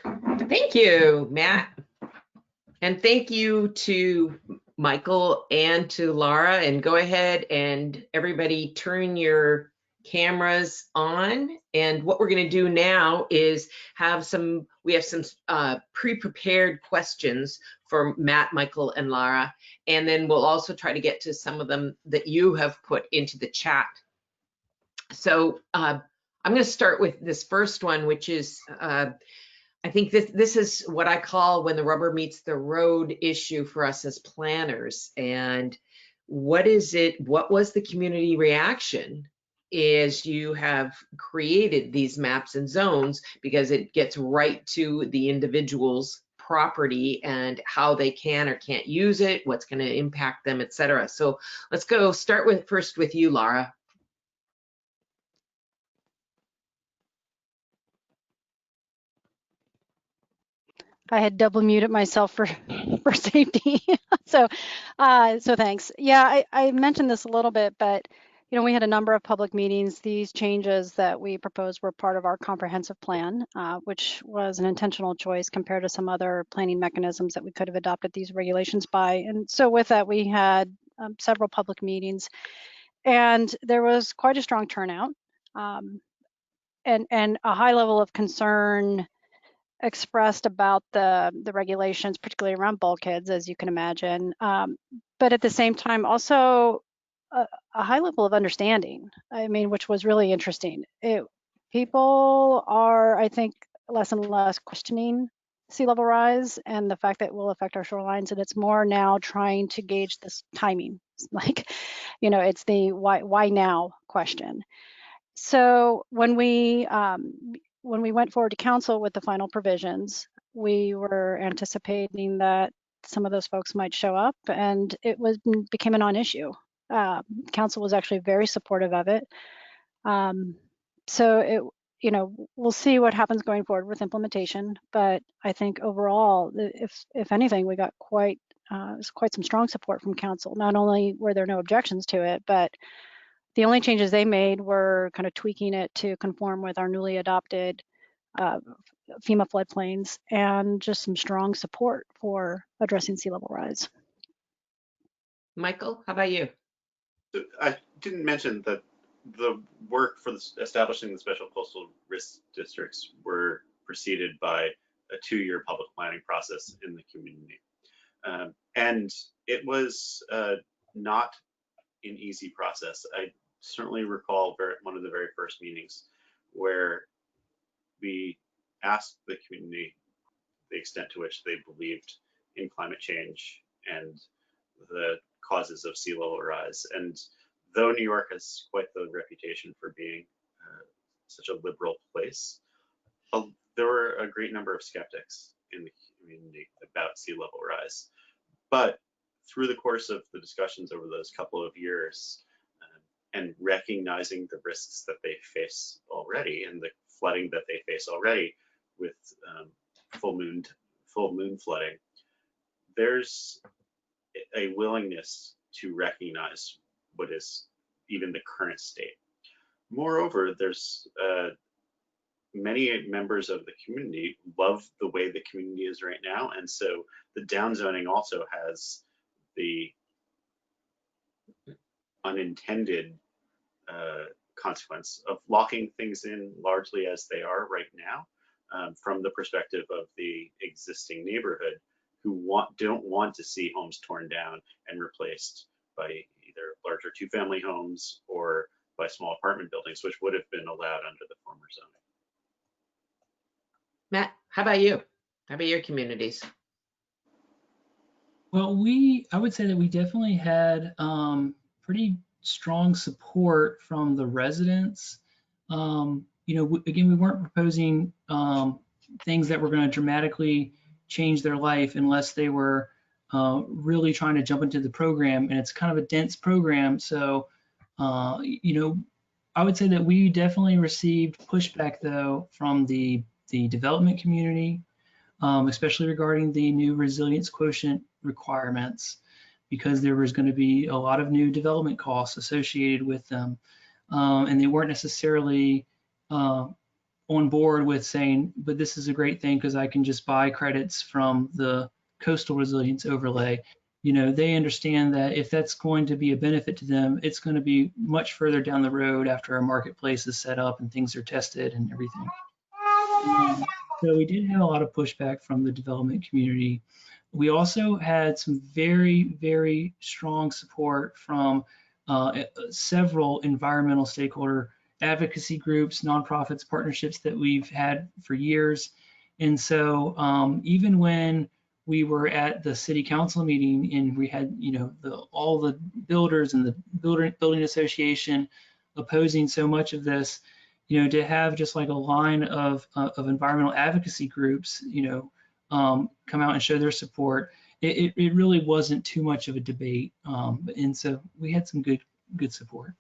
Thank you, Matt. And thank you to Michael and to Laura. And go ahead and everybody turn your cameras on. And what we're going to do now is we have some pre-prepared questions for Matt, Michael, and Laura. And then we'll also try to get to some of them that you have put into the chat. So I'm going to start with this first one, which is I think this is what I call when the rubber meets the road issue for us as planners. And what was the community reaction is you have created these maps and zones, because it gets right to the individual's property and how they can or can't use it, what's going to impact them, etc. So let's go start first with you, Laura. I had double muted myself for safety. So thanks. Yeah, I mentioned this a little bit, but we had a number of public meetings. These changes that we proposed were part of our comprehensive plan, which was an intentional choice compared to some other planning mechanisms that we could have adopted these regulations by. And so with that, we had several public meetings, and there was quite a strong turnout and a high level of concern expressed about the regulations, particularly around bulkheads, as you can imagine. But at the same time, also a high level of understanding, which was really interesting. People are, I think, less and less questioning sea level rise and the fact that it will affect our shorelines. And it's more now trying to gauge this timing. Like, it's the why now question. So when we went forward to council with the final provisions, we were anticipating that some of those folks might show up, and it became a non-issue. Council was actually very supportive of it. So we'll see what happens going forward with implementation. But I think overall, if anything, we got quite some strong support from council. Not only were there no objections to it, but the only changes they made were kind of tweaking it to conform with our newly adopted FEMA floodplains and just some strong support for addressing sea level rise. Michael, how about you? I didn't mention that the work for establishing the special coastal risk districts were preceded by a 2-year public planning process in the community. And it was not an easy process. I certainly recall one of the very first meetings where we asked the community the extent to which they believed in climate change and the causes of sea level rise. And though New York has quite the reputation for being such a liberal place, there were a great number of skeptics in the community about sea level rise. But through the course of the discussions over those couple of years, and recognizing the risks that they face already and the flooding that they face already with full moon flooding, there's a willingness to recognize what is even the current state. Moreover, there's many members of the community love the way the community is right now, and so the downzoning also has the unintended consequence of locking things in largely as they are right now, from the perspective of the existing neighborhood, who don't want to see homes torn down and replaced by either larger 2-family homes or by small apartment buildings, which would have been allowed under the former zoning. Matt, how about you? How about your communities? Well, I would say that we definitely had pretty strong support from the residents. Again, we weren't proposing things that were going to dramatically change their life unless they were really trying to jump into the program, and it's kind of a dense program. So, I would say that we definitely received pushback though from the the development community, especially regarding the new resilience quotient requirements, because there was going to be a lot of new development costs associated with them. And they weren't necessarily on board with saying, but this is a great thing because I can just buy credits from the coastal resilience overlay. You know, they understand that if that's going to be a benefit to them, it's going to be much further down the road after our marketplace is set up and things are tested and everything. So we did have a lot of pushback from the development community. We also had some very, very strong support from several environmental stakeholder advocacy groups, nonprofits, partnerships that we've had for years. And so even when we were at the city council meeting and we had, you know, all the builders and the building association opposing so much of this, you know, to have just like a line of environmental advocacy groups, you know, come out and show their support, it really wasn't too much of a debate. And so we had some good support.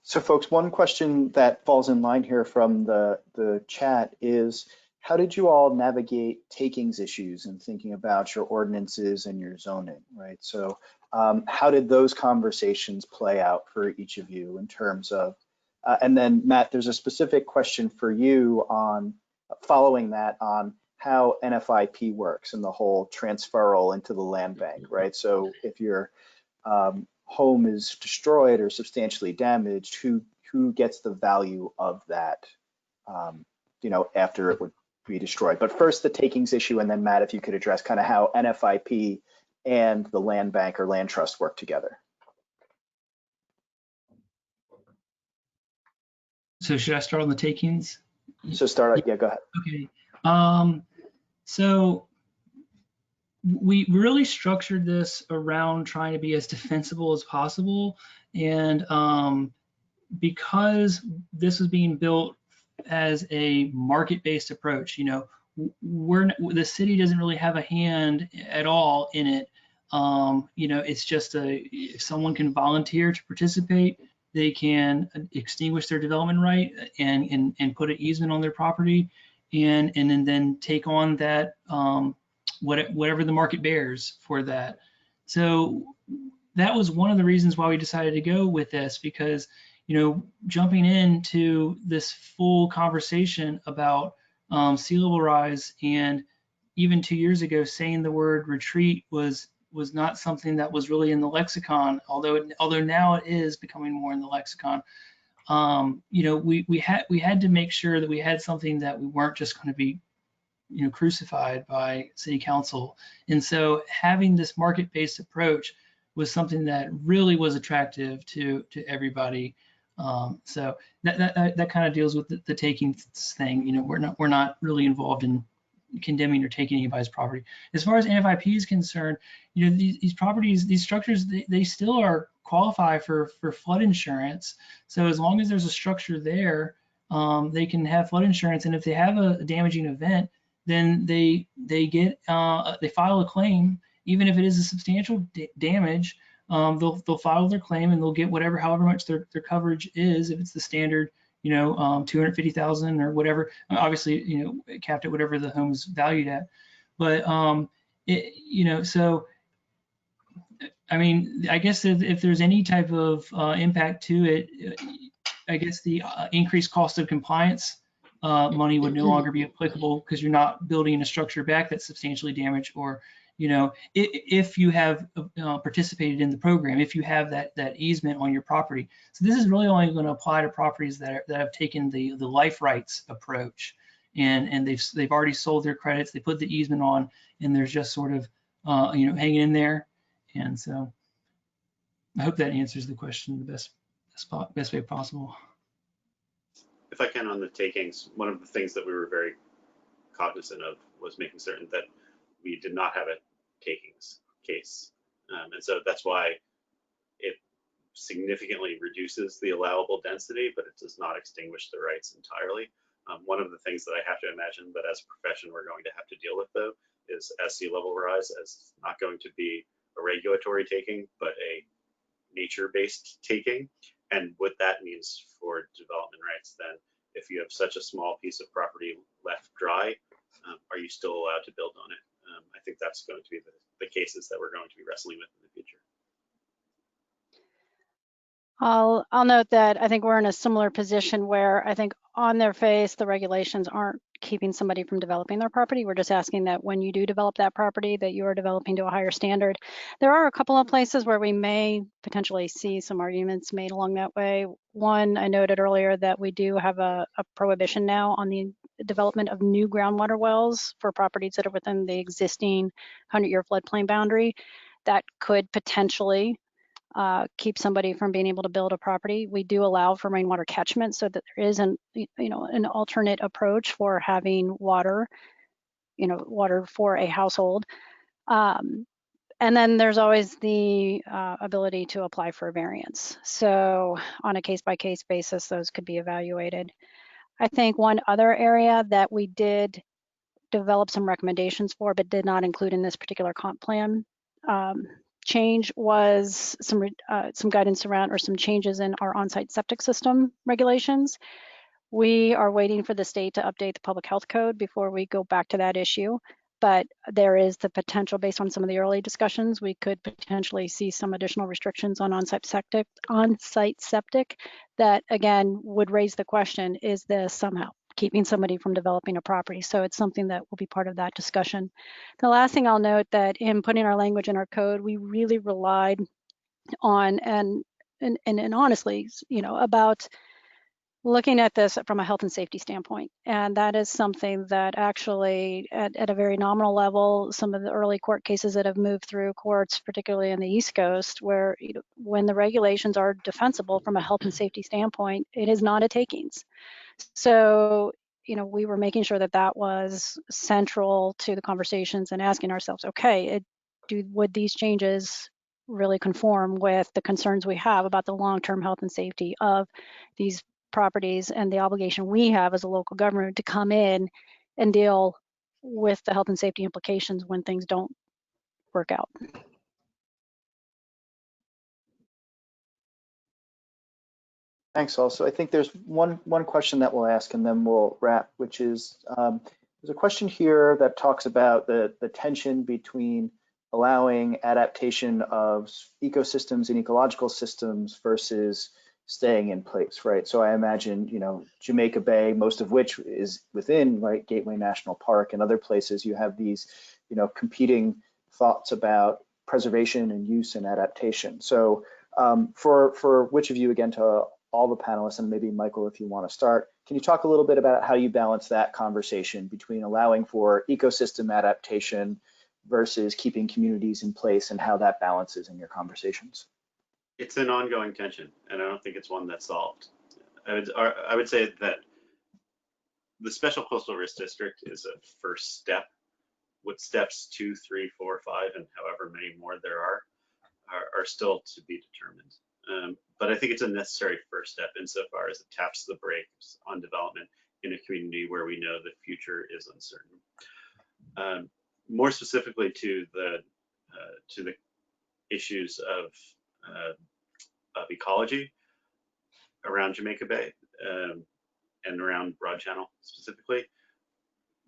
So folks, one question that falls in line here from the chat is, how did you all navigate takings issues and thinking about your ordinances and your zoning, right? So how did those conversations play out for each of you in terms of, and then Matt, there's a specific question for you on following that on how NFIP works and the whole transferal into the land bank, right? So if your home is destroyed or substantially damaged, who gets the value of that, you know, after it would be destroyed? But first the takings issue, and then Matt, if you could address kind of how NFIP and the land bank or land trust work together. So should I start on the takings? So start, yeah, go ahead. Okay. So we really structured this around trying to be as defensible as possible. And because this was being built as a market-based approach, you know, the city doesn't really have a hand at all in it. You know, it's just if someone can volunteer to participate, they can extinguish their development right and put an easement on their property, and then take on that whatever the market bears for that. So that was one of the reasons why we decided to go with this, because, you know, jumping into this full conversation about sea level rise, and even 2 years ago saying the word retreat was not something that was really in the lexicon, although now it is becoming more in the lexicon. You know, we had to make sure that we had something that we weren't just going to be, you know, crucified by city council. And so having this market-based approach was something that really was attractive to everybody. So that kind of deals with the taking thing. You know, we're not really involved in condemning or taking anybody's property. As far as NFIP is concerned, you know, these properties, these structures, they still qualify for flood insurance. So as long as there's a structure there, they can have flood insurance. And if they have a damaging event, then they file a claim, even if it is a substantial damage. They'll file their claim and they'll get however much their coverage is. If it's the standard, you know, 250,000 or whatever, obviously, you know, capped at whatever the home is valued at. But you know, so I mean, I guess if there's any type of impact to it, I guess the increased cost of compliance money would no longer be applicable, because you're not building a structure back that's substantially damaged, or, you know, if you have participated in the program, if you have that easement on your property. So this is really only going to apply to properties that have taken the life rights approach, and they've already sold their credits, they put the easement on, and there's just sort of you know, hanging in there. And so I hope that answers the question the best way possible. If I can, on the takings, one of the things that we were very cognizant of was making certain that we did not have a takings case. And so that's why it significantly reduces the allowable density, but it does not extinguish the rights entirely. One of the things that I have to imagine that as a profession we're going to have to deal with, though, is as sea level rise, as not going to be a regulatory taking, but a nature-based taking. And what that means for development rights then, if you have such a small piece of property left dry, are you still allowed to build on it? I think that's going to be the cases that we're going to be wrestling with in the future. I'll note that I think we're in a similar position where I think on their face, the regulations aren't keeping somebody from developing their property. We're just asking that when you do develop that property, that you are developing to a higher standard. There are a couple of places where we may potentially see some arguments made along that way. One, I noted earlier that we do have a prohibition now on the development of new groundwater wells for properties that are within the existing 100-year floodplain boundary. That could potentially keep somebody from being able to build a property. We do allow for rainwater catchment so that there is an alternate approach for having water, water for a household. And then there's always the ability to apply for a variance. So on a case-by-case basis, those could be evaluated. I think one other area that we did develop some recommendations for, but did not include in this particular comp plan change was some guidance around, or some changes in our on-site septic system regulations. We are waiting for the state to update the public health code before we go back to that issue. But there is the potential, based on some of the early discussions, we could potentially see some additional restrictions on on-site septic that, again, would raise the question, is this somehow keeping somebody from developing a property? So it's something that will be part of that discussion. The last thing I'll note, that in putting our language in our code, we really relied on and honestly, about looking at this from a health and safety standpoint. And that is something that actually, at a very nominal level, some of the early court cases that have moved through courts, particularly in the East Coast, where when the regulations are defensible from a health and safety standpoint, it is not a takings. So, we were making sure that that was central to the conversations and asking ourselves, okay, would these changes really conform with the concerns we have about the long-term health and safety of these properties and the obligation we have as a local government to come in and deal with the health and safety implications when things don't work out. Thanks. Also, I think there's one question that we'll ask and then we'll wrap, which is there's a question here that talks about the tension between allowing adaptation of ecosystems and ecological systems versus staying in place, right? So I imagine, Jamaica Bay, most of which is within, right, Gateway National Park, and other places, you have these, competing thoughts about preservation and use and adaptation. So for which of you, again, to all the panelists, and maybe Michael, if you want to start, can you talk a little bit about how you balance that conversation between allowing for ecosystem adaptation versus keeping communities in place, and how that balances in your conversations? It's an ongoing tension, and I don't think it's one that's solved. I would say that the Special Coastal Risk District is a first step. What steps 2, 3, 4, 5, and however many more there are still to be determined. But I think it's a necessary first step insofar as it taps the brakes on development in a community where we know the future is uncertain. More specifically to the issues of ecology around Jamaica Bay and around Broad Channel specifically,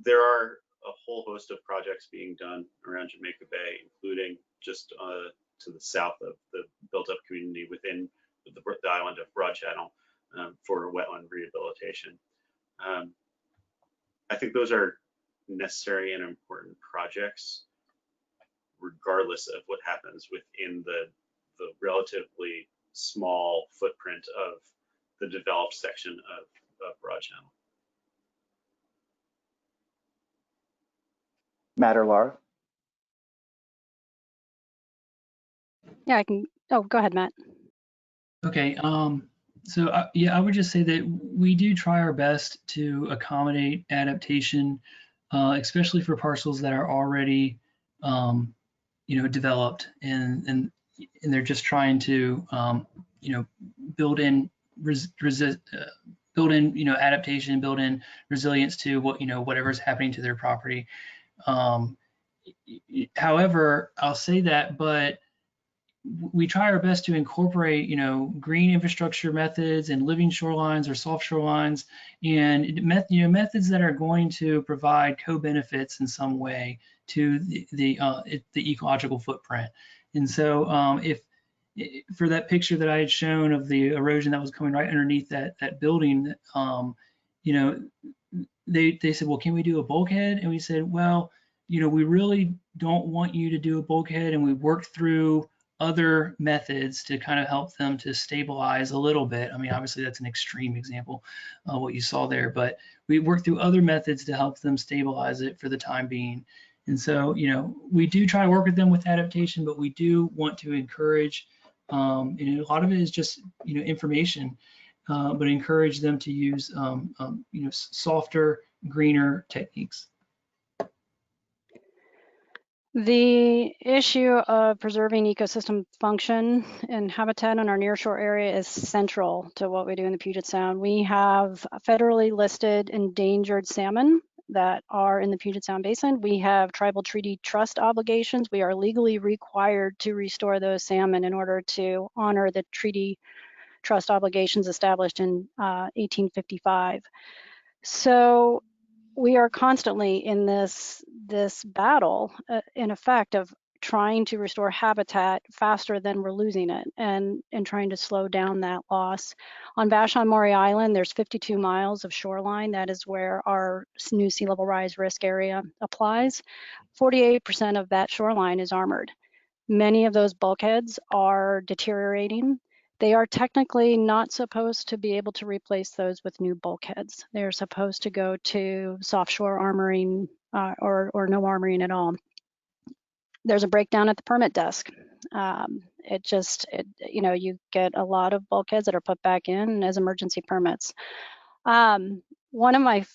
there are a whole host of projects being done around Jamaica Bay, including just to the south of the built-up community within the island of Broad Channel for wetland rehabilitation. I think those are necessary and important projects, regardless of what happens within the relatively small footprint of the developed section of Broad Channel. Matt or Laura? Yeah, I can. Oh, go ahead, Matt. Okay. So yeah, I would just say that we do try our best to accommodate adaptation, especially for parcels that are already, developed, and they're just trying to, build in adaptation, build in resilience to whatever's happening to their property. However, I'll say that, but we try our best to incorporate, green infrastructure methods and living shorelines or soft shorelines, and methods that are going to provide co-benefits in some way to the ecological footprint. And so, if for that picture that I had shown of the erosion that was coming right underneath that building, they said, well, can we do a bulkhead? And we said, well, we really don't want you to do a bulkhead, and we worked through other methods to kind of help them to stabilize a little bit. I mean, obviously that's an extreme example of what you saw there, but we worked through other methods to help them stabilize it for the time being. And so, we do try to work with them with adaptation, but we do want to encourage, and a lot of it is just, information, but encourage them to use, softer, greener techniques. The issue of preserving ecosystem function and habitat in our nearshore area is central to what we do in the Puget Sound. We have federally listed endangered salmon that are in the Puget Sound Basin. We have tribal treaty trust obligations. We are legally required to restore those salmon in order to honor the treaty trust obligations established in 1855. So we are constantly in this battle, in effect, of trying to restore habitat faster than we're losing it, and trying to slow down that loss. On Vashon-Maury Island, there's 52 miles of shoreline. That is where our new sea level rise risk area applies. 48% of that shoreline is armored. Many of those bulkheads are deteriorating. They are technically not supposed to be able to replace those with new bulkheads. They're supposed to go to soft shore armoring or no armoring at all. There's a breakdown at the permit desk. You get a lot of bulkheads that are put back in as emergency permits. One of my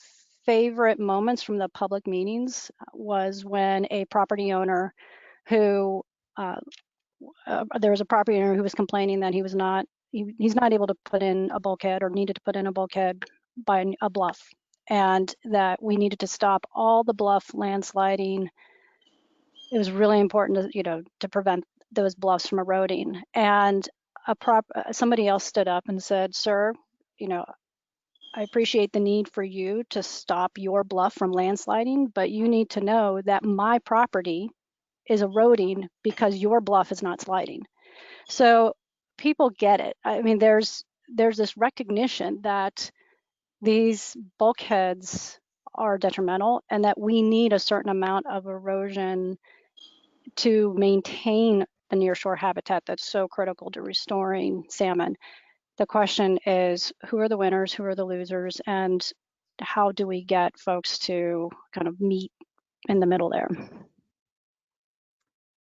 favorite moments from the public meetings was when a property owner who there was a property owner who was complaining that he's not able to put in a bulkhead, or needed to put in a bulkhead by a bluff, and that we needed to stop all the bluff landsliding. It was really important to prevent those bluffs from eroding. And somebody else stood up and said, "Sir, I appreciate the need for you to stop your bluff from landsliding, but you need to know that my property is eroding because your bluff is not sliding." So people get it. I mean, there's this recognition that these bulkheads are detrimental, and that we need a certain amount of erosion to maintain the nearshore habitat that's so critical to restoring salmon. The question is, who are the winners, who are the losers, and how do we get folks to kind of meet in the middle there?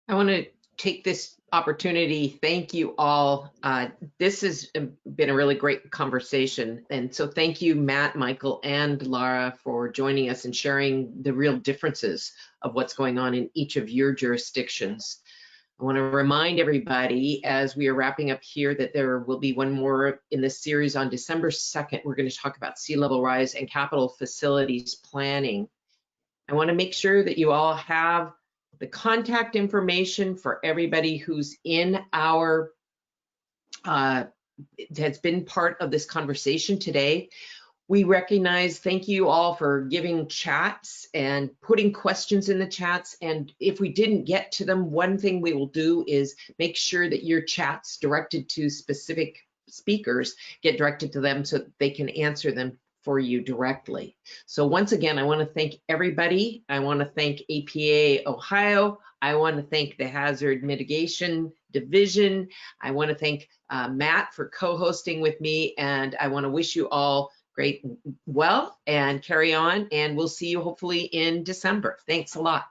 I want to take this opportunity. Thank you all. This has been a really great conversation. And so thank you, Matt, Michael, and Lara, for joining us and sharing the real differences of what's going on in each of your jurisdictions. I want to remind everybody, as we are wrapping up here, that there will be one more in this series on December 2nd. We're going to talk about sea level rise and capital facilities planning. I want to make sure that you all have the contact information for everybody who's in our, has been part of this conversation today. We recognize, thank you all for giving chats and putting questions in the chats. And if we didn't get to them, one thing we will do is make sure that your chats directed to specific speakers get directed to them so that they can answer them for you directly. So once again, I want to thank everybody. I want to thank APA Ohio. I want to thank the Hazard Mitigation Division. I want to thank Matt for co-hosting with me, and I want to wish you all great well and carry on, and we'll see you hopefully in December. Thanks a lot.